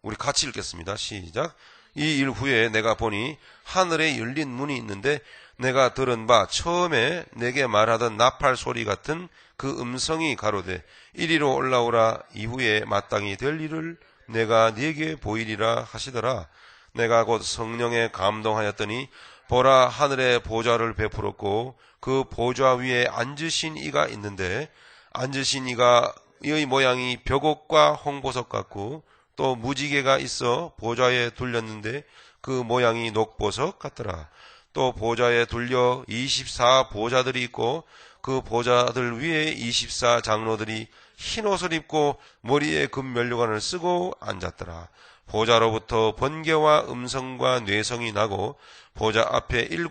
우리 같이 읽겠습니다. 시작. 이 일 후에 내가 보니 하늘에 열린 문이 있는데 내가 들은 바 처음에 내게 말하던 나팔 소리 같은 그 음성이 가로되 이리로 올라오라. 이후에 마땅히 될 일을 내가 네게 보이리라 하시더라. 내가 곧 성령에 감동하였더니 보라, 하늘에 보좌를 베풀었고 그 보좌 위에 앉으신 이가 있는데 앉으신 이가 이의 모양이 벽옥과 홍보석 같고 또 무지개가 있어 보좌에 둘렸는데 그 모양이 녹보석 같더라. 또 보좌에 둘려 24 보좌들이 있고 그 보좌들 위에 24 장로들이 흰 옷을 입고 머리에 금면류관을 쓰고 앉았더라. 보좌로부터 번개와 음성과 뇌성이 나고 보좌 앞에 7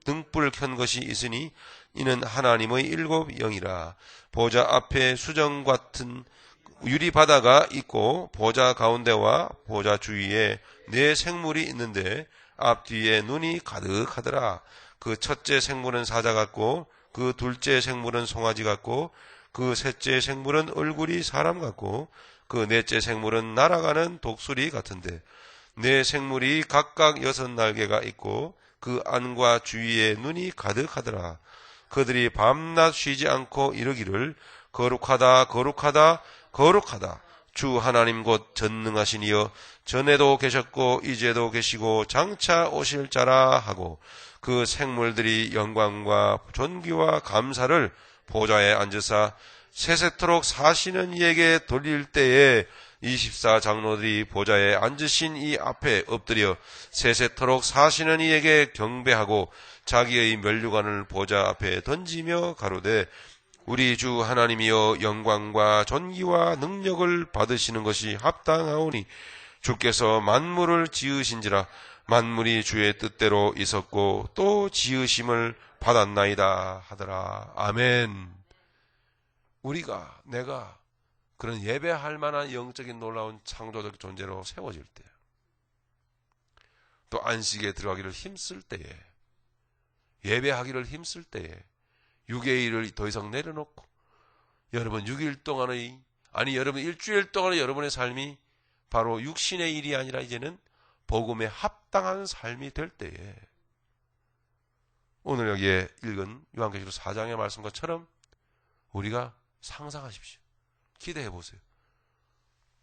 등불 켠 것이 있으니 이는 하나님의 7 영이라. 보좌 앞에 수정 같은 유리바다가 있고 보좌 가운데와 보좌 주위에 4 생물이 있는데 앞뒤에 눈이 가득하더라. 그 첫째 생물은 사자 같고 그 둘째 생물은 송아지 같고 그 셋째 생물은 얼굴이 사람 같고 그 넷째 생물은 날아가는 독수리 같은데 4 생물이 각각 6 날개가 있고 그 안과 주위에 눈이 가득하더라. 그들이 밤낮 쉬지 않고 이르기를 거룩하다 거룩하다 거룩하다. 주 하나님 곧 전능하신 이여 전에도 계셨고 이제도 계시고 장차 오실 자라 하고 그 생물들이 영광과 존귀와 감사를 보좌에 앉으사 세세토록 사시는 이에게 돌릴 때에 24 장로들이 보좌에 앉으신 이 앞에 엎드려 세세토록 사시는 이에게 경배하고 자기의 면류관을 보좌 앞에 던지며 가로되 우리 주 하나님이여 영광과 존귀와 능력을 받으시는 것이 합당하오니 주께서 만물을 지으신지라 만물이 주의 뜻대로 있었고 또 지으심을 받았나이다 하더라. 아멘. 우리가 내가 그런 예배할 만한 영적인 놀라운 창조적 존재로 세워질 때, 또 안식에 들어가기를 힘쓸 때에, 예배하기를 힘쓸 때에 육의 일을 더 이상 내려놓고 여러분 6일 동안의 여러분 일주일 동안의 여러분의 삶이 바로 육신의 일이 아니라 이제는 복음에 합당한 삶이 될 때에 오늘 여기에 읽은 요한계시록 4장의 말씀과처럼 우리가 상상하십시오. 기대해 보세요.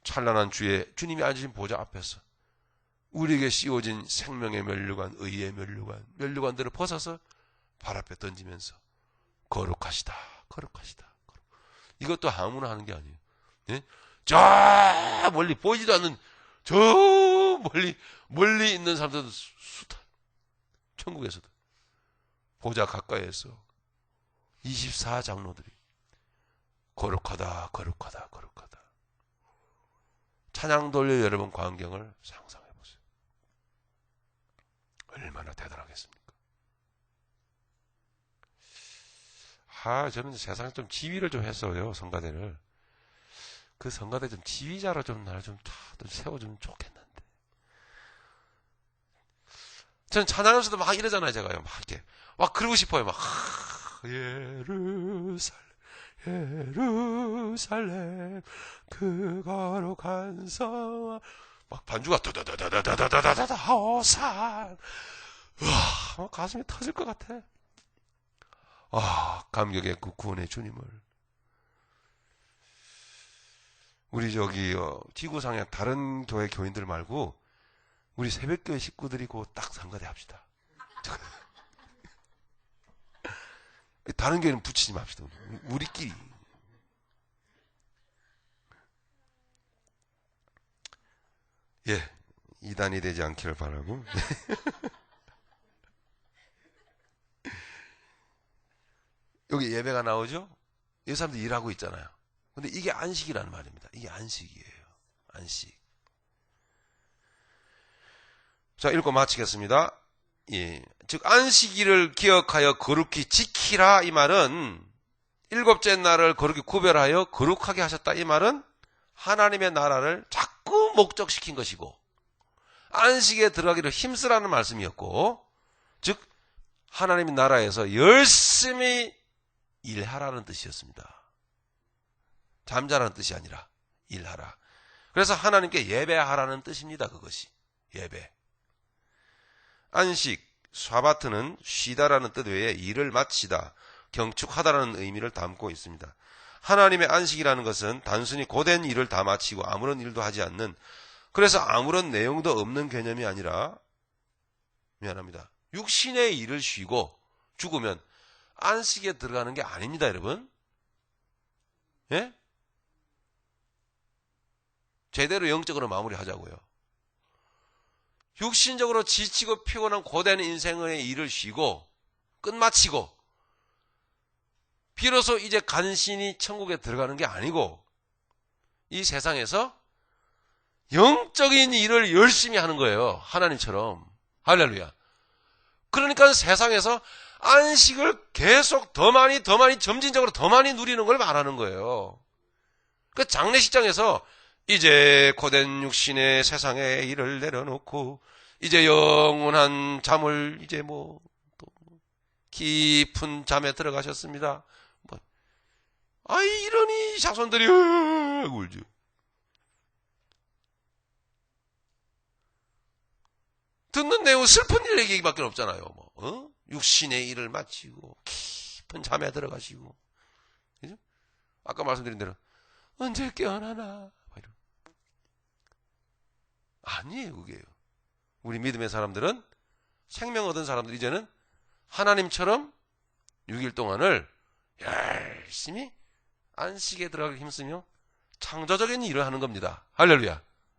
찬란한 주님이 앉으신 보좌 앞에서 우리에게 씌워진 생명의 면류관, 의의 면류관들을 벗어서 발 앞에 던지면서 거룩하시다. 이것도 아무나 하는 게 아니에요. 예? 저 멀리 보이지도 않는 저 멀리 있는 사람들도 숱한 천국에서도 보좌 가까이에서 24 장로들이 거룩하다. 찬양 돌려 여러분 광경을 상상해 보세요. 얼마나 대단하겠습니까? 저는 세상에 좀 지휘를 좀 했어요, 성가대를. 그 성가대 좀 지휘자로 좀 나를 좀 세워주면 좋겠는데. 저는 찬양하면서도 막 이러잖아요, 제가요. 막 이렇게. 막 그러고 싶어요, 막. 예루살렘, 그 거룩한 성. 막 반주가 다다다다다다다다다 호산. 막 가슴이 터질 것 같아. 감격의 그 구원의 주님을. 우리 지구상의 다른 교회 교인들 말고 우리 새벽교회 식구들이 곧 딱 상가대 합시다. 다른 교회는 붙이지 맙시다. 우리끼리. 예, 이단이 되지 않기를 바라고. 여기 예배가 나오죠? 이 사람들 일하고 있잖아요. 근데 이게 안식이라는 말입니다. 이게 안식이에요. 안식. 자, 읽고 마치겠습니다. 예. 즉, 안식일을 기억하여 거룩히 지키라. 이 말은, 일곱째 날을 거룩히 구별하여 거룩하게 하셨다. 이 말은 하나님의 나라를 자꾸 목적시킨 것이고, 안식에 들어가기를 힘쓰라는 말씀이었고, 즉, 하나님의 나라에서 열심히 일하라는 뜻이었습니다. 잠자라는 뜻이 아니라 일하라. 그래서 하나님께 예배하라는 뜻입니다. 그것이 예배. 안식, 샤바트는 쉬다라는 뜻 외에 일을 마치다, 경축하다라는 의미를 담고 있습니다. 하나님의 안식이라는 것은 단순히 고된 일을 다 마치고 아무런 일도 하지 않는, 그래서 아무런 내용도 없는 개념이 아니라, 미안합니다, 육신의 일을 쉬고 죽으면 안식에 들어가는 게 아닙니다, 여러분. 예? 제대로 영적으로 마무리하자고요. 육신적으로 지치고 피곤한 고된 인생의 일을 쉬고 끝마치고 비로소 이제 간신히 천국에 들어가는 게 아니고 이 세상에서 영적인 일을 열심히 하는 거예요. 하나님처럼. 할렐루야. 그러니까 세상에서 안식을 계속 더 많이 점진적으로 더 많이 누리는 걸 말하는 거예요. 그 장례식장에서 이제 고된 육신의 세상의 일을 내려놓고 이제 영원한 잠을 이제 또 깊은 잠에 들어가셨습니다. 이러니 자손들이 울죠. 듣는 내용은 슬픈 일 얘기밖에 없잖아요. 육신의 일을 마치고 깊은 잠에 들어가시고, 그죠? 아까 말씀드린 대로 언제 깨어나나 아니에요. 그게요. 우리 믿음의 사람들은, 생명 얻은 사람들, 이제는 하나님처럼 6일 동안을 열심히 안식에 들어가기 힘쓰며 창조적인 일을 하는 겁니다. 할렐루야.